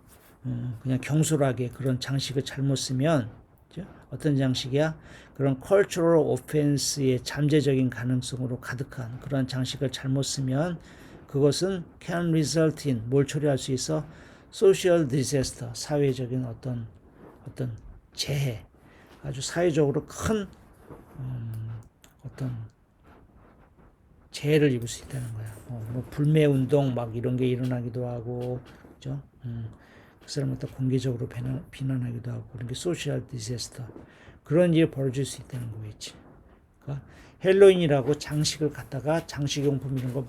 그냥 경솔하게 그런 장식을 잘못 쓰면, 그죠? 어떤 장식이야? 그런 cultural offense의 잠재적인 가능성으로 가득한 그런 장식을 잘못 쓰면 그것은 can result in 뭘 초래할 수 있어? social disaster 사회적인 어떤 재해 아주 사회적으로 큰 어떤 재해를 입을 수 있다는 거야. 뭐 불매 운동 막 이런 게 일어나기도 하고, 그죠? 그 사람을 또 공개적으로 비난하기도 하고 그런 게 소셜 디자스터 그런 일이 벌어질 수 있다는 거겠지. 그러니까 헬로윈이라고 장식을 갖다가 장식용품 이런 거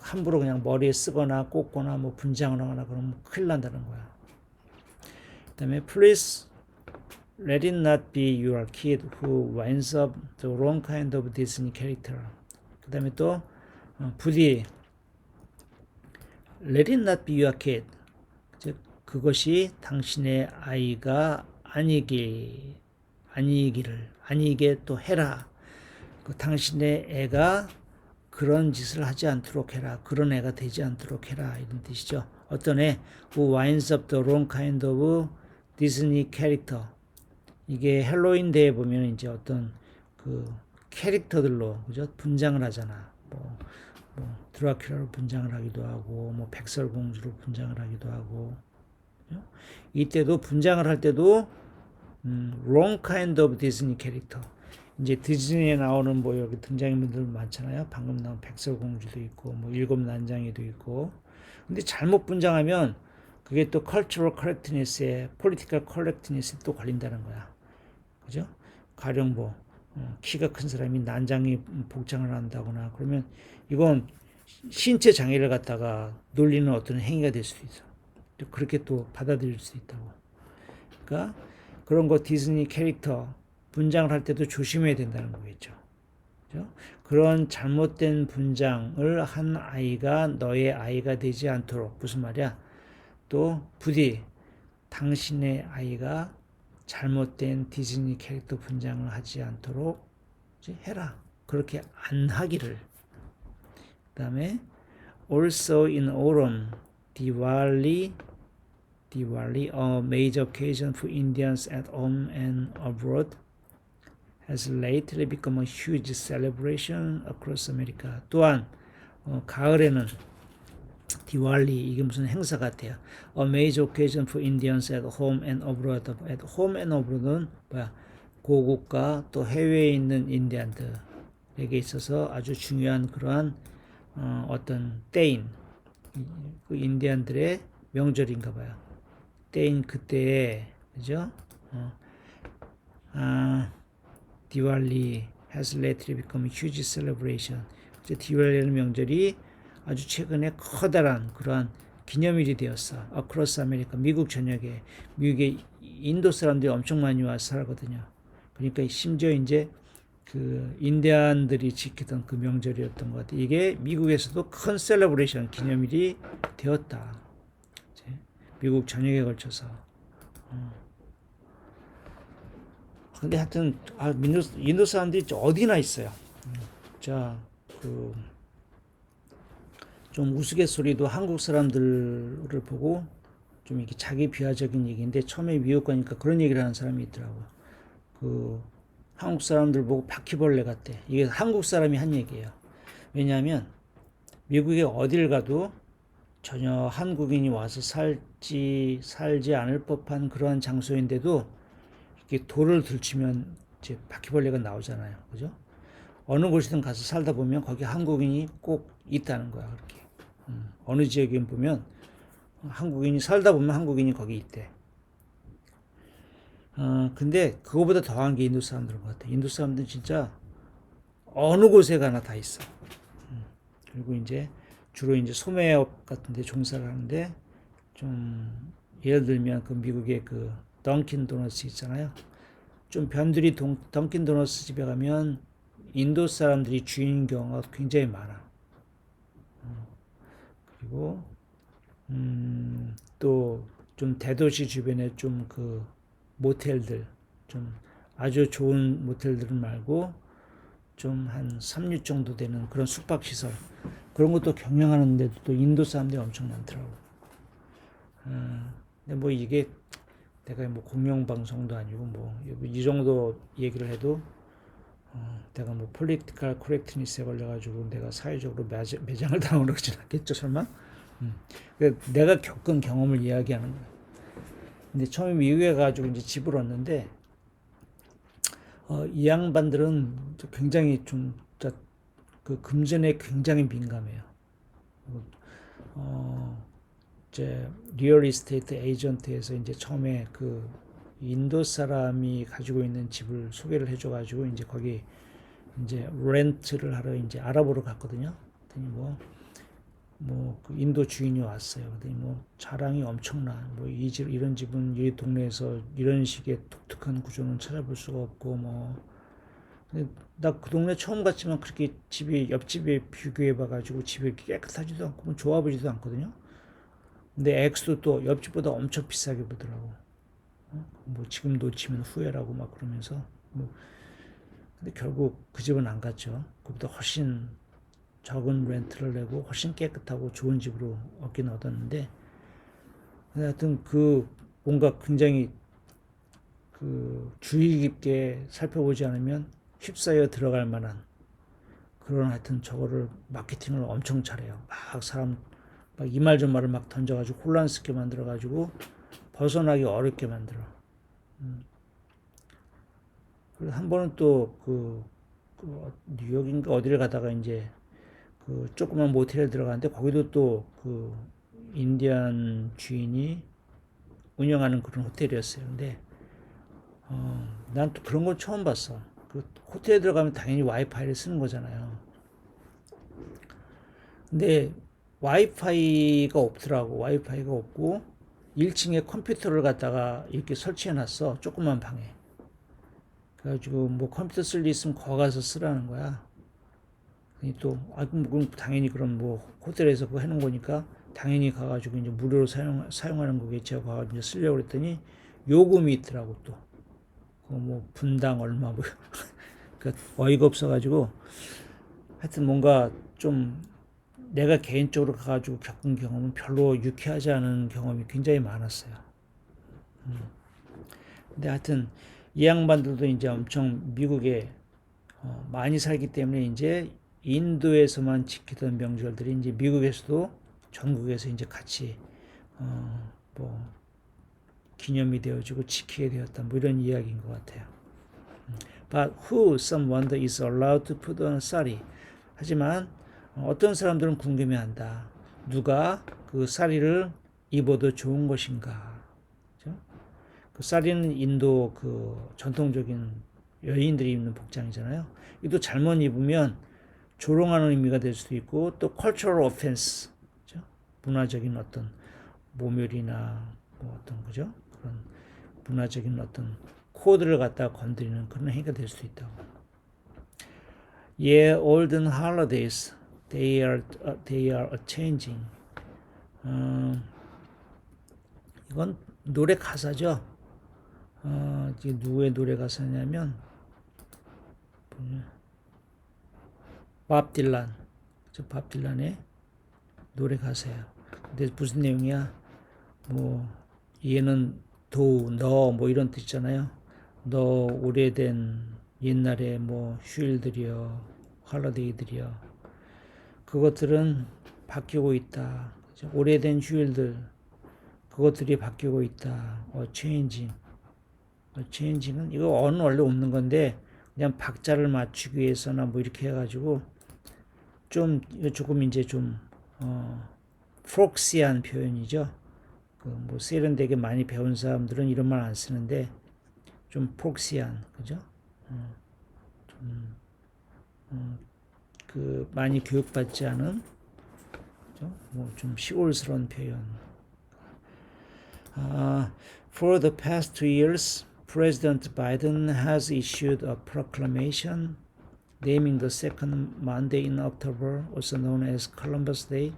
함부로 그냥 머리에 쓰거나 꽂거나 뭐 분장을 하거나 그러면 큰일 난다는 거야. 그다음에 please let it not be your kid who winds up the wrong kind of Disney character. 그다음에 또 부디 let it not be your kid. 즉 그것이 당신의 아이가 아니게 또 해라. 그 당신의 애가 그런 짓을 하지 않도록 해라. 그런 애가 되지 않도록 해라. 이런 뜻이죠. 어떤 애 who winds up the wrong kind of Disney character. 이게 헬로윈 데이에 보면 이제 어떤 그 캐릭터들로 그죠? 분장을 하잖아. 뭐 드라큘라로 분장을 하기도 하고 뭐 백설공주로 분장을 하기도 하고. 그죠? 이때도 분장을 할 때도 wrong kind of Disney character. 이제 디즈니에 나오는 뭐 여기 등장인물들 많잖아요. 방금 나온 백설공주도 있고 뭐 일곱 난장이도 있고. 근데 잘못 분장하면 그게 또 cultural correctness에 political correctness에 또 걸린다는 거야. 그죠? 가령 뭐 키가 큰 사람이 난장이 복장을 한다거나 그러면 이건 신체 장애를 갖다가 놀리는 어떤 행위가 될 수도 있어. 그렇게 또 받아들일 수도 있다고. 그러니까 그런 거 디즈니 캐릭터 분장을 할 때도 조심해야 된다는 거겠죠. 그죠? 그런 잘못된 분장을 한 아이가 너의 아이가 되지 않도록 무슨 말이야? 또 부디 당신의 아이가 잘못된 디즈니 캐릭터 분장을 하지 않도록 해라. 그렇게 안 하기를. 그 다음에 also in autumn, Diwali, a major occasion for Indians at home and abroad, has lately become a huge celebration across America. 또한 가을에는 디왈리 이게 무슨 행사 같아요. A major occasion for Indians at home and abroad. At home and abroad은 뭐야? 고국과 또 해외에 있는 인디안들에게 있어서 아주 중요한 그러한 어떤 때인 그 인디안들의 명절인가 봐요. 때인 그때에 그죠? 디왈리 has lately become a huge celebration. 디왈리라는 명절이 아주 최근에 커다란 그러한 기념일이 되었어. Across America, 미국 전역에. 미국에 인도 사람들이 엄청 많이 와서 살거든요. 그러니까 심지어 이제 그 인디안들이 지키던 그 명절이었던 것 같아요. 이게 미국에서도 큰 셀러브레이션 기념일이 되었다. 이제 미국 전역에 걸쳐서. 근데 하여튼 인도 사람들이 어디나 있어요. 자, 그 좀 우스갯소리도 한국 사람들을 보고 좀 이렇게 자기 비하적인 얘기인데 처음에 미국 가니까 그런 얘기를 하는 사람이 있더라고요. 그 한국 사람들 보고 바퀴벌레 같대. 이게 한국 사람이 한 얘기예요. 왜냐하면 미국에 어딜 가도 전혀 한국인이 와서 살지 않을 법한 그러한 장소인데도 이렇게 돌을 들치면 이제 바퀴벌레가 나오잖아요. 그죠? 어느 곳이든 가서 살다 보면 거기 한국인이 꼭 있다는 거야. 그렇게. 어느 지역에 보면 한국인이 살다 보면 한국인이 거기 있대. 근데 그거보다 더한 게 인도 사람들인 것 같아. 인도 사람들은 진짜 어느 곳에 가나 다 있어. 그리고 이제 주로 이제 소매업 같은 데 종사를 하는데 좀 예를 들면 그 미국의 그 던킨 도너츠 있잖아요. 좀 변두리 던킨 도너츠 집에 가면 인도 사람들이 주인인 경우가 굉장히 많아. 그리고 또 좀 대도시 주변에 좀 그 모텔들 좀 아주 좋은 모텔들은 말고 좀 한 3류 정도 되는 그런 숙박 시설 그런 것도 경영하는데도 또 인도 사람들이 엄청 많더라고. 근데 뭐 이게 내가 뭐 공영 방송도 아니고 뭐 이 정도 얘기를 해도 내가 뭐 폴리티컬 코렉트니스에 걸려가지고 내가 사회적으로 매장을 당하고 그러진 않겠죠 설마? 내가 겪은 경험을 이야기하는 거야. 근데 처음에 미국에 가지고 이제 집을 얻는데 이 양반들은 굉장히 좀 그 금전에 굉장히 민감해요. 이제 리얼 이스테이트 에이전트에서 이제 처음에 그 인도 사람이 가지고 있는 집을 소개를 해줘가지고 이제 거기 이제 렌트를 하러 이제 알아보러 갔거든요. 그랬더니 그 인도 주인이 왔어요. 그랬더니 뭐 자랑이 엄청나. 뭐 이 집 이런 집은 이 동네에서 이런 식의 독특한 구조는 찾아볼 수가 없고 뭐. 나 그 동네 처음 갔지만 그렇게 집이 옆집에 비교해봐가지고 집이 이렇게 깨끗하지도 않고 뭐 좋아 보이지도 않거든요. 근데 액수도 또 옆집보다 엄청 비싸게 보더라고. 뭐 지금 놓치면 후회라고 막 그러면서 뭐 근데 결국 그 집은 안 갔죠. 그보다 훨씬 적은 렌트를 내고 훨씬 깨끗하고 좋은 집으로 얻긴 얻었는데 하여튼 그 뭔가 굉장히 그 주의 깊게 살펴보지 않으면 휩싸여 들어갈 만한 그런 하여튼 저거를 마케팅을 엄청 잘해요. 막 사람 막 이 말 저 말을 막 던져가지고 혼란스럽게 만들어가지고 벗어나기 어렵게 만들어. 그래서 한 번은 또 그 뉴욕인가 어디를 가다가 이제 그 조그만 모텔에 들어갔는데 거기도 또 그 인디안 주인이 운영하는 그런 호텔이었어요. 근데 난 또 그런 걸 처음 봤어. 그 호텔에 들어가면 당연히 와이파이를 쓰는 거잖아요. 근데 와이파이가 없더라고. 와이파이가 없고 1층에 컴퓨터를 갖다가 이렇게 설치해 놨어. 조그만 방에. 그래가지고 뭐 컴퓨터 쓸 일 있으면 거 가서 쓰라는 거야. 또 그럼 당연히 그럼 뭐 호텔에서 그거 해놓은 거니까 당연히 가가지고 이제 무료로 사용하는 거겠지 하고 가가지고 이제 쓰려고 그랬더니 요금이 있더라고 또. 뭐 분당 얼마 뭐 그 어이가 없어가지고 하여튼 뭔가 좀 내가 개인적으로 가가지고 겪은 경험은 별로 유쾌하지 않은 경험이 굉장히 많았어요. 근데 하여튼 이 양반들도 이제 엄청 미국에 많이 살기 때문에 이제 인도에서만 지키던 명절들이 이제 미국에서도 전국에서 이제 같이 뭐 기념이 되어지고 지키게 되었다 뭐 이런 이야기인 것 같아요. But who, some wonder, is allowed to put on a sari. 하지만 어떤 사람들은 궁금해한다. 누가 그 사리를 입어도 좋은 것인가? 그렇죠? 그 사리는 인도 그 전통적인 여인들이 입는 복장이잖아요. 이도 잘못 입으면 조롱하는 의미가 될 수도 있고 또 cultural offense, 그렇죠? 문화적인 어떤 모멸이나 뭐 어떤 그죠? 그런 문화적인 어떤 코드를 갖다 건드리는 그런 행위가 될 수도 있다고. Yeah, olden holidays, they are a changing. 이건 노래 가사죠. 이게 누구의 노래 가사냐면 밥 딜란, 밥 딜란의 노래 가사예요. 근데 무슨 내용이야? 뭐 얘는 너 뭐 이런 뜻이잖아요. 너 오래된 옛날에 뭐 휴일들이여, 할러데이들이여, 그것들은 바뀌고 있다. 그죠? 오래된 휴일들, 그것들이 바뀌고 있다. changing은 이거 언은 원래 없는 건데 그냥 박자를 맞추기 위해서나 뭐 이렇게 해가지고 좀 조금 이제 좀 프록시한 표현이죠. 그 뭐 세련되게 많이 배운 사람들은 이런 말 안 쓰는데 좀 프록시한, 그죠? 그 많이 교육받지 않은, 그죠? 뭐 좀 시골스러운 표현. For the past 2 years, President Biden has issued a proclamation naming the second Monday in October, also known as Columbus Day,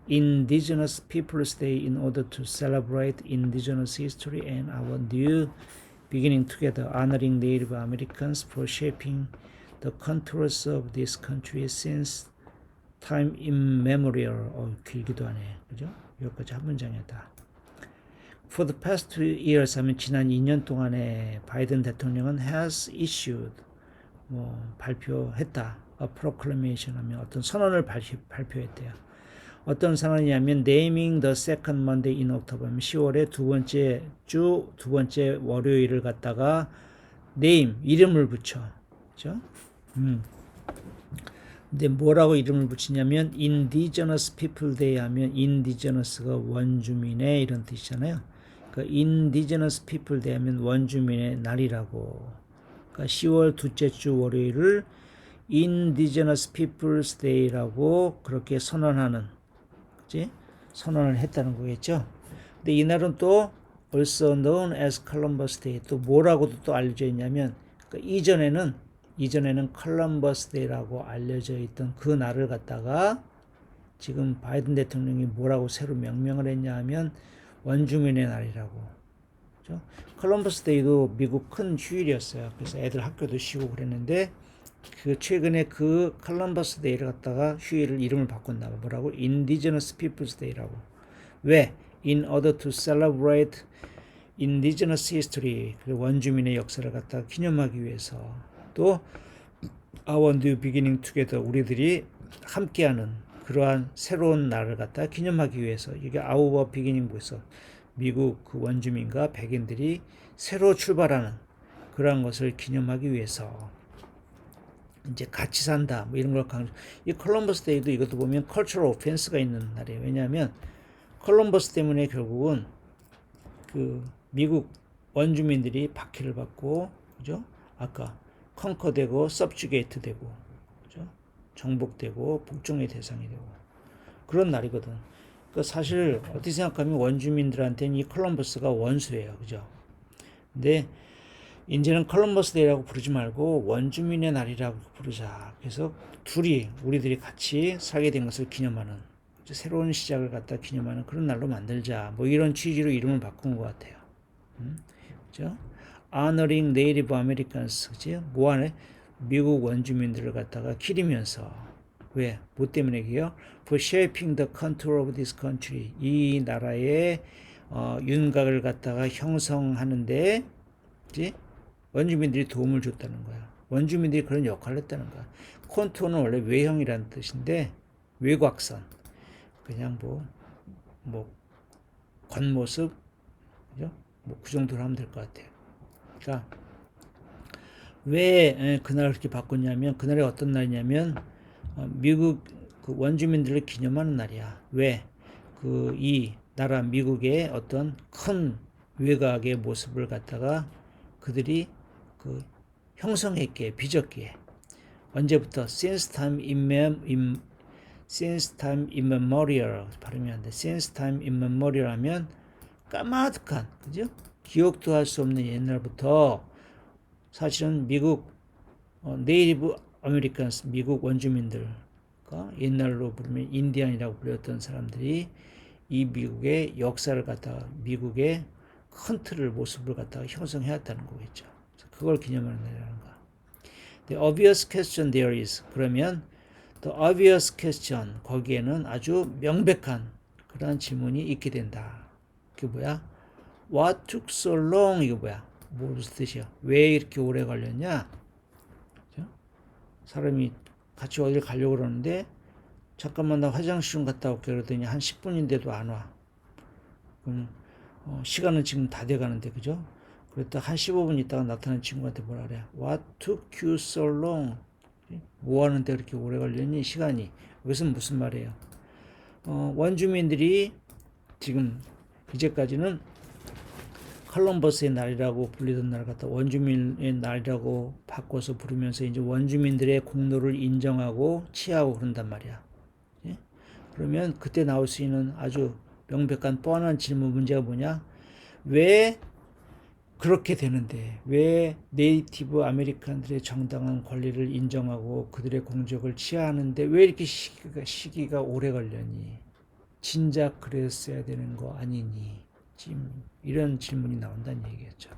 Indigenous Peoples Day, in order to celebrate indigenous history and our new beginning together, honoring Native Americans for shaping the contours of this country since time immemorial. 길기도 하네. 그죠? 여기까지 한 문장이다. For the past 2 years 하면 지난 2년 동안에 바이든 대통령은 has issued, 발표했다. A proclamation 하면 어떤 선언을 발표했대요. 어떤 선언이냐면 naming the second Monday in October, 10월의 두 번째 월요일을 갖다가 name, 이름을 붙여. 그죠? 근데 뭐라고 이름을 붙이냐면 Indigenous People Day 하면 Indigenous가 원주민의 이런 뜻이잖아요. 그러니까 Indigenous People Day 하면 원주민의 날이라고. 그러니까 10월 둘째 주 월요일을 Indigenous Peoples Day라고 그렇게 선언하는, 그치? 선언을 했다는 거겠죠. 근데 이날은 또 also known as Columbus Day, 또 뭐라고도 또 알려져 있냐면, 그러니까 이전에는 컬럼버스 데이라고 알려져 있던 그 날을 갖다가 지금 바이든 대통령이 뭐라고 새로 명명을 했냐 하면 원주민의 날이라고. 그렇죠? 컬럼버스 데이도 미국 큰 휴일이었어요. 그래서 애들 학교도 쉬고 그랬는데 그 최근에 그 컬럼버스 데이를 갖다가 휴일을 이름을 바꿨나 봐. 뭐라고? Indigenous Peoples Day라고. 왜? In order to celebrate indigenous history, 원주민의 역사를 갖다가 기념하기 위해서, 또 our new beginning together, 우리들이 함께하는 그러한 새로운 날을 갖다가 기념하기 위해서. 이게 our beginning 뭐였어? 미국 그 원주민과 백인들이 새로 출발하는 그러한 것을 기념하기 위해서 이제 같이 산다 뭐 이런 걸 강조. 이 컬럼버스 데이도 이것도 보면 cultural offense가 있는 날이에요. 왜냐하면 컬럼버스 때문에 결국은 그 미국 원주민들이 박해를 받고, 그죠? 아까 컨커되고 subjugate 되고, 그죠? 정복되고 복종의 대상이 되고 그런 날이거든. 그러니까 사실 어떻게 생각하면 원주민들한테는 이 컬럼버스가 원수예요, 그죠? 근데 이제는 컬럼버스 데이라고 부르지 말고 원주민의 날이라고 부르자. 그래서 우리들이 같이 살게 된 것을 기념하는, 새로운 시작을 갖다 기념하는 그런 날로 만들자. 뭐 이런 취지로 이름을 바꾼 것 같아요. 그죠? Honoring Native Americans, 그치? 뭐하네? 미국 원주민들을 갖다가 기리면서. 왜? 뭐 때문에 이게요? For shaping the contour of this country, 이 나라의 윤곽을 갖다가 형성하는데, 그치? 원주민들이 도움을 줬다는 거야. 원주민들이 그런 역할을 했다는 거야. 콘투어는 원래 외형이라는 뜻인데, 외곽선. 그냥 겉모습, 그죠? 그 정도로 하면 될 것 같아요. 그러니까 왜 그날을 그렇게 바꿨냐면, 그날이 어떤 날이냐면 미국 그 원주민들을 기념하는 날이야. 왜? 이 나라 미국의 어떤 큰 외곽의 모습을 갖다가 그들이 형성했기에, 빚었기에. 언제부터? Since time immemorial, 발음이 안 돼. Since time immemorial 하면 까마득한, 그죠? 기억도 할 수 없는 옛날부터 사실은 미국 네이티브 아메리칸스 미국 원주민들과 옛날로 부르면 인디안이라고 불렸던 사람들이 이 미국의 역사를 갖다가 미국의 큰 틀을 모습을 갖다가 형성해왔다는 거겠죠. 그걸 기념하는 날이라는 거. The obvious question there is 그러면 the obvious question 거기에는 아주 명백한 그런 질문이 있게 된다. 그게 뭐야? What took so long? 이거 뭐야? 무슨 뜻이야? 왜 이렇게 오래 걸렸냐? 그죠? 사람이 같이 어딜 가려고 그러는데 잠깐만 나 화장실 좀 갔다 올게 그러더니 한 10분인데도 안 와. 그럼 시간은 지금 다 돼가는데 그죠? 그랬다 한 15분 있다가 나타난 친구한테 뭐라 그래? What took you so long? 뭐 하는데 그렇게 오래 걸렸니? 시간이. 이것은 무슨 말이에요? 원주민들이 지금 이제까지는 컬럼버스의 날이라고 불리던 날 갖다 원주민의 날이라고 바꿔서 부르면서 이제 원주민들의 공로를 인정하고 치하하고 그런단 말이야. 예? 그러면 그때 나올 수 있는 아주 명백한 뻔한 질문 문제가 뭐냐? 왜 그렇게 되는데 왜 네이티브 아메리칸들의 정당한 권리를 인정하고 그들의 공적을 치하하는데 왜 이렇게 시기가 오래 걸렸니? 진작 그랬어야 되는 거 아니니? 지금 이런 질문이 나온다는 얘기겠죠.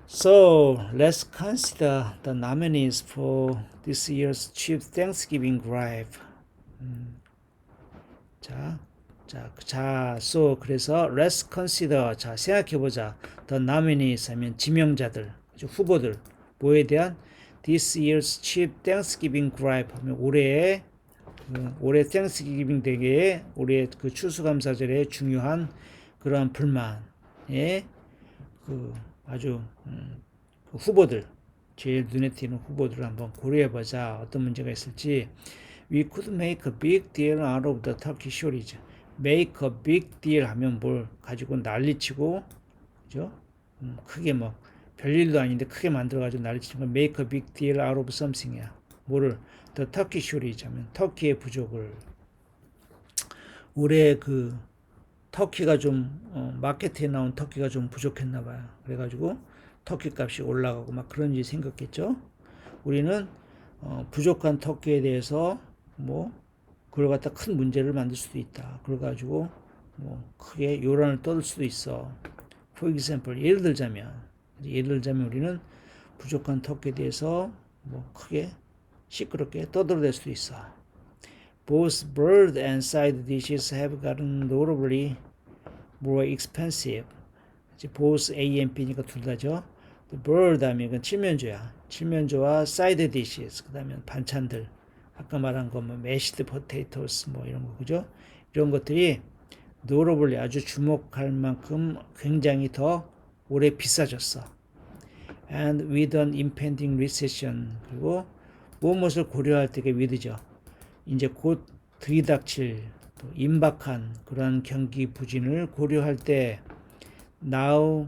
So let's consider the nominees for this year's Chief Thanksgiving Drive. So 그래서 let's consider 자 생각해보자. The nominees 하면 지명자들, 후보들 뭐에 대한 this year's Chief Thanksgiving Drive 하면 올해 땡스기빙 대회에 올해 그 추수감사절에 중요한 그러한 불만의 그 아주 그 후보들 제일 눈에 띄는 후보들을 한번 고려해보자. 어떤 문제가 있을지. We could make a big deal out of the turkey shortage. Make a big deal 하면 뭘 가지고 난리치고, 그죠? 크게 뭐 별일도 아닌데 크게 만들어가지고 난리치는 건 make a big deal out of something이야. 뭐를 The turkey shortage 하면 터키의 부족을. 올해 그 터키가 좀 마켓에 나온 터키가 좀 부족했나 봐요. 그래가지고 터키 값이 올라가고 막 그런 일이 생겼겠죠. 우리는 부족한 터키에 대해서 뭐 그걸 갖다 큰 문제를 만들 수도 있다. 그래가지고 뭐 크게 요란을 떠들 수도 있어. For example 예를 들자면 우리는 부족한 터키에 대해서 뭐 크게 시끄럽게 떠들어댈 수도 있어. Both bird and side dishes have gotten notably more expensive. Both A and B니까 둘 다죠. bird 하면 이건 칠면조야. 칠면조와 side dishes 그 다음에 반찬들. 아까 말한 거 뭐 mashed potatoes 뭐 이런 거 그죠? 이런 것들이 notably 아주 주목할 만큼 굉장히 더 오래 비싸졌어. And with an impending recession 그리고 무엇을 고려할 때가 위드죠. 이제 곧 들이닥칠 또 임박한 그러한 경기 부진을 고려할 때 now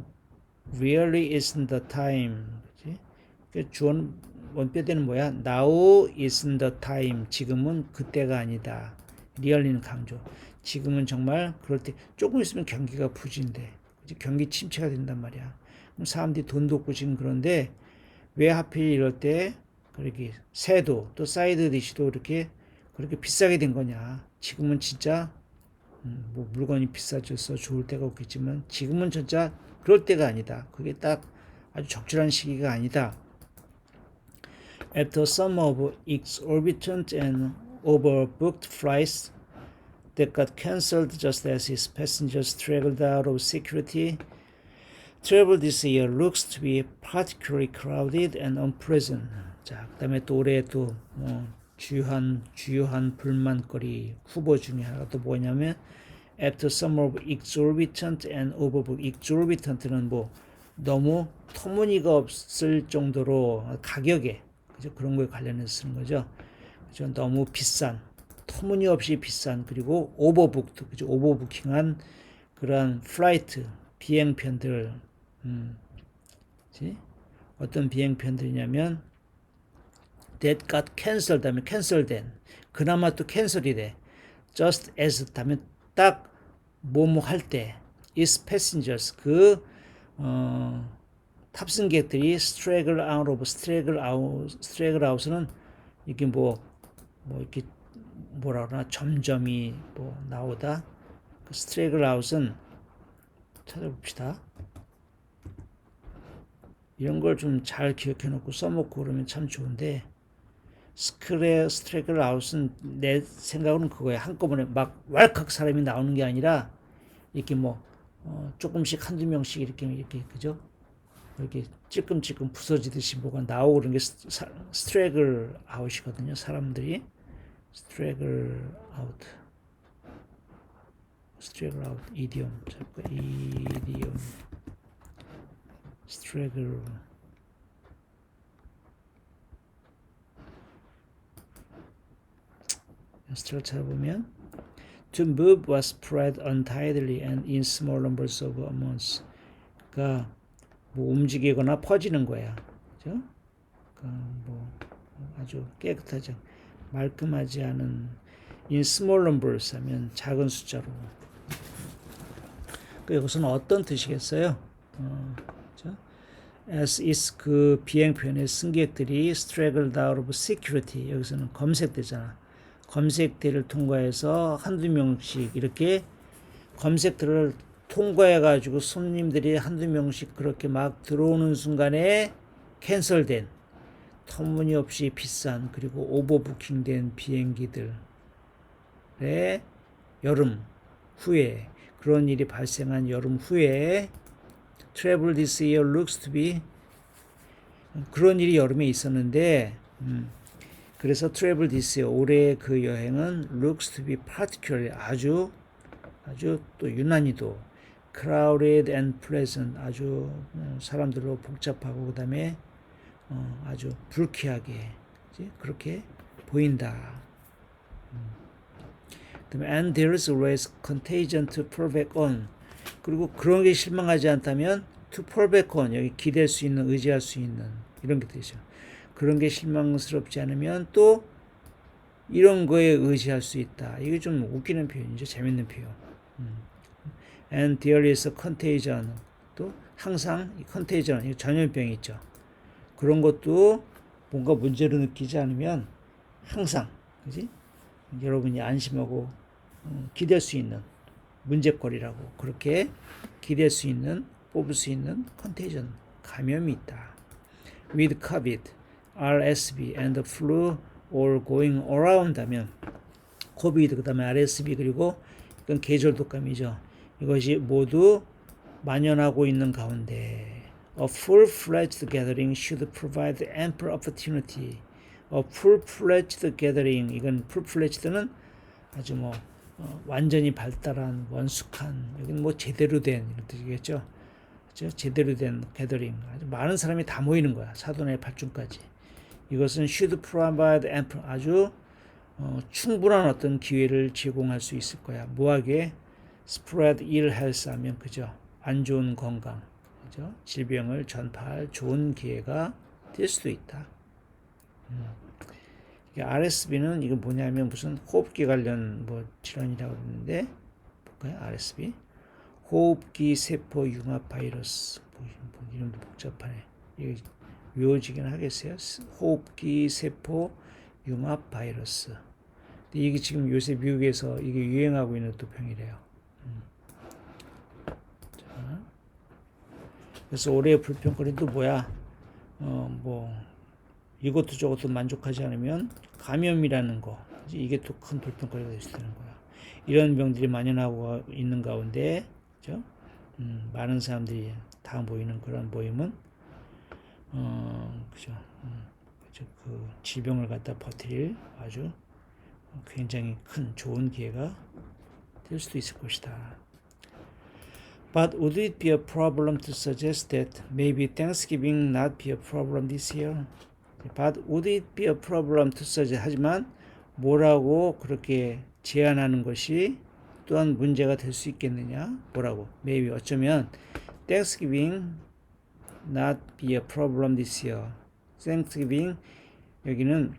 really isn't the time. 그치? 그 주어 원뼈대는 뭐야? Now isn't the time. 지금은 그때가 아니다. 리얼리는 강조. 지금은 정말 그럴 때 조금 있으면 경기가 부진돼. 그치? 경기 침체가 된단 말이야. 그럼 사람들이 돈도 없고 지금 그런데 왜 하필 이럴 때 그렇게 새도 또 사이드 디시도 그렇게 비싸게 된 거냐. 지금은 진짜 뭐 물건이 비싸져서 좋을 때가 없겠지만 지금은 진짜 그럴 때가 아니다. 그게 딱 아주 적절한 시기가 아니다. After some of exorbitant and overbooked flights that got cancelled just as its passengers straggled out of security, travel this year looks to be particularly crowded and unpleasant. 자, 그다음에 또 올해 또 주요한 불만거리 후보 중에 하나가 또 뭐냐면 after some of exorbitant and overbooked. exorbitant는 뭐 너무 터무니가 없을 정도로 가격에 그죠? 그런 거에 관련해서 쓰는 거죠. 그죠? 너무 비싼, 터무니없이 비싼 그리고 오버북도 그죠? 오버부킹한 그런 플라이트 비행편들. 그치? 어떤 비행편들이냐면 that got cancelled 하면 캔슬된 그나마 또 캔슬이 돼. just as 하면 딱 뭐뭐 할 때 its passengers 그 탑승객들이 straggle out는 이게 뭐 이렇게 뭐라 그러나 점점이 뭐 나오다. 그 straggle out은 찾아봅시다. 이런 걸 좀 잘 기억해 놓고 써먹고 그러면 참 좋은데, straggle out은 내 생각으로는 그거야. 한꺼번에 막 왈칵 사람이 나오는 게 아니라 이렇게 뭐 조금씩 한두 명씩 이렇게 그죠? 이렇게 찔끔찔끔 부서지듯이 뭐가 나오고 그런 게 straggle out이거든요. 사람들이 straggle out, straggle out idiom, idiom, straggle. straggle 찾아보면 to move was spread untidily and in small numbers of amounts. 그러니까 뭐 움직이거나 퍼지는 거야. 그죠? 그러니까 뭐 아주 깨끗하죠. 말끔하지 않은 in small numbers 하면 작은 숫자로. 그 이것은 어떤 뜻이겠어요? 그죠? as is 그 비행 표현의 승객들이 straggled out of security. 여기서는 검색대잖아. 검색대를 통과해서 한두 명씩 이렇게 검색대를 통과해가지고 손님들이 한두 명씩 그렇게 막 들어오는 순간에 캔슬된, 터무니없이 비싼, 그리고 오버부킹된 비행기들의 여름 후에, 그런 일이 발생한 여름 후에 travel this year looks to be, 그런 일이 여름에 있었는데 그래서 travel this year, 올해 그 여행은 looks to be particularly, 아주 또 유난히도 crowded and pleasant, 아주 사람들로 복잡하고 그 다음에 아주 불쾌하게 그렇게 보인다. 그다음에 and there is always contagion to fall back on. 그리고 그런 게 실망하지 않다면 to fall back on, 여기 기댈 수 있는, 의지할 수 있는 이런 게 되죠. 그런 게 실망스럽지 않으면 또 이런 거에 의지할 수 있다. 이게 좀 웃기는 표현이죠. 재밌는 표현. And there is a contagion. 또 항상 이 contagion, 전염병이 있죠. 그런 것도 뭔가 문제로 느끼지 않으면 항상, 그지? 여러분이 안심하고 기댈 수 있는 문제거리라고, 그렇게 기댈 수 있는, 뽑을 수 있는 contagion, 감염이 있다. With COVID, RSV and the flu all going around 하면 COVID, 그 다음에 RSV, 그리고 이건 계절 독감이죠. 이것이 모두 만연하고 있는 가운데 a full-fledged gathering should provide ample opportunity. A full-fledged gathering, 이건 full-fledged는 아주 뭐 완전히 발달한, 원숙한, 여기는 뭐 제대로 된 이런 뜻이겠죠. 그렇죠? 제대로 된 gathering, 아주 많은 사람이 다 모이는 거야. 사돈의 발중까지. 이것은 should provide ample, 아주 충분한 어떤 기회를 제공할 수 있을 거야. 뭐하게? spread ill health 하면 그죠? 안 좋은 건강, 그죠? 질병을 전파할 좋은 기회가 될 수도 있다. RSV는 이거 뭐냐면 무슨 호흡기 관련 뭐 질환이라고 그러는데 볼까요? RSV 호흡기 세포 융합 바이러스, 이름도 복잡하네. 이거 외워지긴 하겠어요? 호흡기 세포 융합 바이러스. 근데 이게 지금 요새 미국에서 이게 유행하고 있는 또 병이래요. 자, 그래서 올해의 불평거리는 또 뭐야? 뭐 이것도 저것도 만족하지 않으면 감염이라는 거, 이게 또 큰 불평거리가 될 수 있다는 거야. 이런 병들이 만연하고 있는 가운데, 그죠? 많은 사람들이 다 모이는 그런 모임은, 그죠? 그 질병을 갖다 버틸 아주 굉장히 큰 좋은 기회가 될 수도 있을 것이다. But would it be a problem to suggest that maybe Thanksgiving not be a problem this year? But would it be a problem to suggest? 하지만 뭐라고 그렇게 제안하는 것이 또한 문제가 될 수 있겠느냐? 뭐라고? Maybe 어쩌면 Thanksgiving not be a problem this year. Thanksgiving 여기는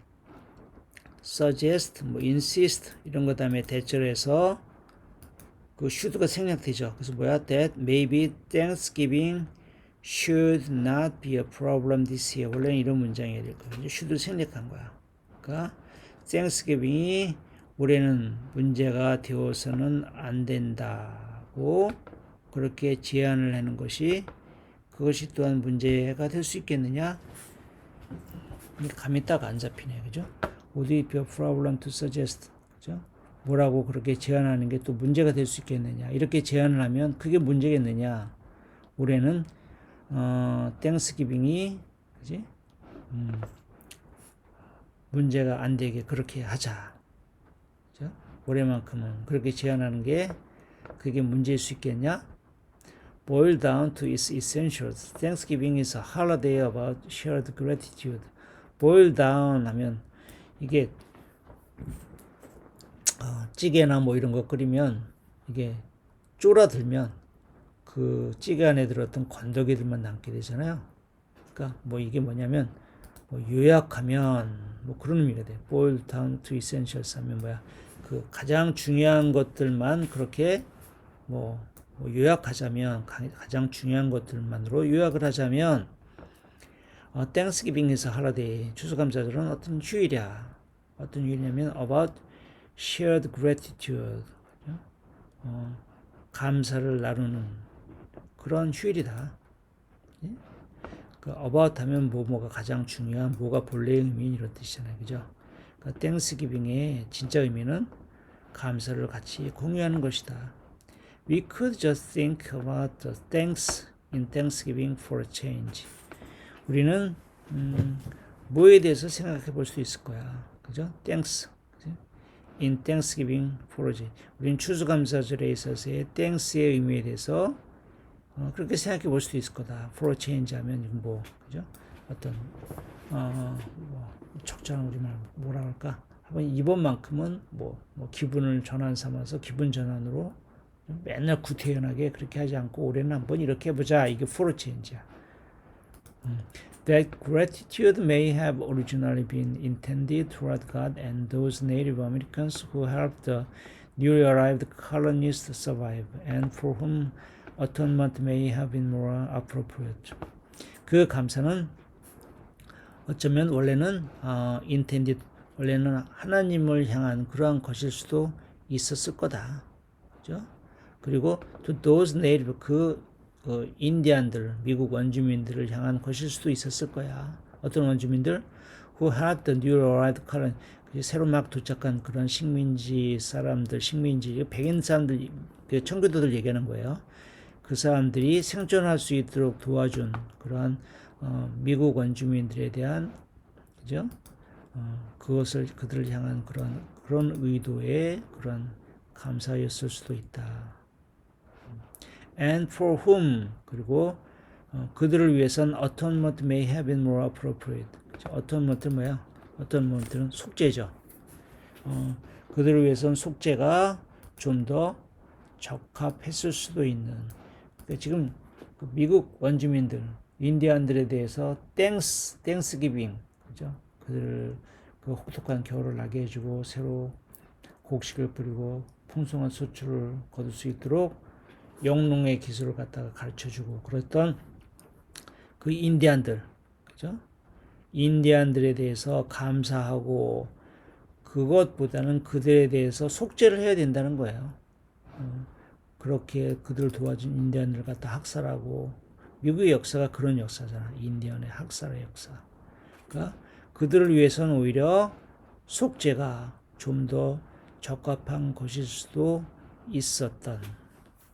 suggest, 뭐 insist 이런 것 다음에 대체로 해서 그 should가 생략되죠. 그래서 뭐야? That maybe Thanksgiving should not be a problem this year. 원래는 이런 문장이어야 될 거예요. should를 생략한 거야. 그러니까 Thanksgiving이 올해는 문제가 되어서는 안 된다고 그렇게 제안을 하는 것이 그것이 또한 문제가 될 수 있겠느냐? 감이 딱 안 잡히네, 그죠? Would it be a problem to suggest? 그죠? 뭐라고 그렇게 제안하는 게 또 문제가 될 수 있겠느냐? 이렇게 제안을 하면 그게 문제겠느냐? 올해는 땡스기빙이 그지? 문제가 안 되게 그렇게 하자. 그죠? 올해만큼은 그렇게 제안하는 게 그게 문제일 수 있겠냐? Boil down to its essentials. Thanksgiving is a holiday about shared gratitude. Boil down 하면 이게 찌개나 뭐 이런 거 끓이면 이게 쫄아들면 그 찌개 안에 들었던 건더기들만 남게 되잖아요. 그러니까 뭐 이게 뭐냐면 뭐 요약하면 뭐 그런 의미가 돼. Boil down to essentials 하면 뭐야? 그 가장 중요한 것들만 그렇게 뭐 요약하자면 가장 중요한 것들만으로 요약을 하자면 Thanksgiving is a holiday. 추수감사절은 어떤 휴일이야. 어떤 휴일이냐면 about shared gratitude. 감사를 나누는 그런 휴일이다. 그 about 하면 뭐가 가장 중요한 뭐가 본래의 의미인 이런 뜻이잖아요. 그죠? 그러니까 Thanksgiving의 진짜 의미는 감사를 같이 공유하는 것이다. We could just think about the thanks in Thanksgiving for a change. 우리는 뭐에 대해서 생각해 볼 수 있을 거야. 그죠? Thanks. In Thanksgiving for a change. 우리는 추수감사절에 있어서의 thanks의 의미에 대해서 그렇게 생각해 볼 수도 있을 거다. For a change 하면 뭐 그죠? 어떤 뭐 적절한 우리말 뭐라 할까? 한번 이번만큼은 뭐 기분을 전환 삼아서 기분 전환으로 맨날 구태연하게 그렇게 하지 않고 올해는 한번 이렇게 해보자. 이게 for a change야. That gratitude may have originally been intended toward God and those Native Americans who helped the newly arrived colonists survive and for whom atonement may have been more appropriate. 그 감사는 어쩌면 원래는 intended 원래는 하나님을 향한 그러한 것일 수도 있었을 거다. 그죠? 그리고 to those native 인디안들, 미국 원주민들을 향한 것일 수도 있었을 거야. 어떤 원주민들? Who had the new arrived colony. 새로 막 도착한 그런 식민지 사람들, 식민지, 백인 사람들, 청교도들 얘기하는 거예요. 그 사람들이 생존할 수 있도록 도와준 그러한 미국 원주민들에 대한 그죠? 그것을 그들을 향한 그런 의도의 그런 감사였을 수도 있다. And for whom 그리고 그들을 위해선 atonement may have been more appropriate. atonement은 뭐야? atonement는 속죄죠. 그들을 위해선 속죄가 좀 더 적합했을 수도 있는. 그러니까 지금 그 미국 원주민들, 인디안들에 대해서 땡스기빙, 그죠? 그들을 그 혹독한 겨울을 나게 해주고 새로 곡식을 뿌리고 풍성한 수출을 거둘 수 있도록 영농의 기술을 갖다가 가르쳐주고 그랬던 그 인디안들, 그죠? 인디안들에 대해서 감사하고 그것보다는 그들에 대해서 속죄를 해야 된다는 거예요. 그렇게 그들을 도와준 인디안들을 갖다 학살하고 미국의 역사가 그런 역사잖아. 인디언의 학살의 역사. 그러니까 그들을 위해서는 오히려 속죄가 좀 더 적합한 것일 수도 있었던.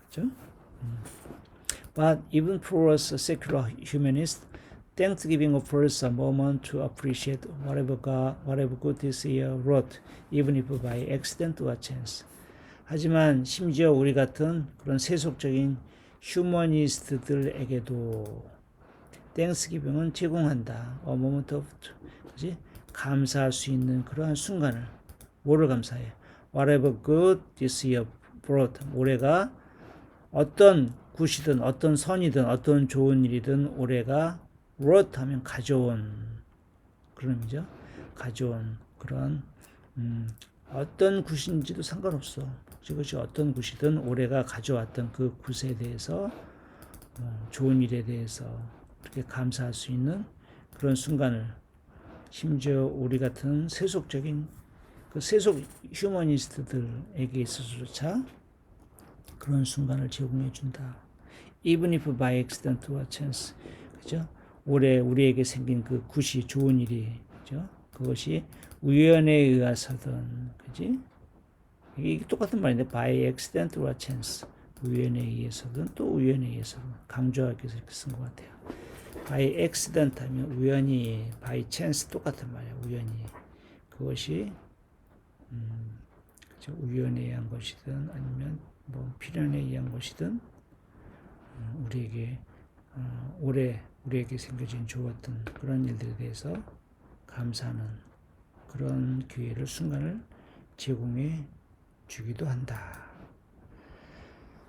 그죠? But even for us secular humanists, Thanksgiving offers a moment to appreciate whatever good this year wrought, even if by accident or chance. 하지만 심지어 우리 같은 그런 세속적인 휴머니스트들에게도 땡스기빙은 제공한다. A moment of 그지? 감사할 수 있는 그러한 순간을. 뭐를 감사해? Whatever good this year brought. 올해가 어떤 굿이든 어떤 선이든 어떤 좋은 일이든 올해가 brought 하면 가져온 그런 의미죠. 가져온 그런 어떤 굿인지도 상관없어. 그것이 어떤 굿이든 올해가 가져왔던 그 굿에 대해서 좋은 일에 대해서 그렇게 감사할 수 있는 그런 순간을, 심지어 우리 같은 세속적인 그 세속 휴머니스트들에게 있어서조차 그런 순간을 제공해 준다. Even if by accident or chance, 그죠? 올해 우리에게 생긴 그 굿이, 좋은 일이, 그죠? 그것이 우연에 의해서든, 그지? 이게 똑같은 말인데, by accident or chance, 우연에 의해서든 또 우연에 의해서든, 강조하기 위해서 이렇게 쓴 것 같아요. by accident 하면 우연히, by chance 똑같은 말이에요. 우연히. 그것이 그죠? 우연에 의한 것이든 아니면 뭐 필연에 의한 것이든 우리에게 올해 우리에게 생겨진 좋았던 그런 일들에 대해서 감사하는 그런 기회를, 순간을 제공해 주기도 한다.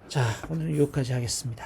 자, 오늘 여기까지 하겠습니다.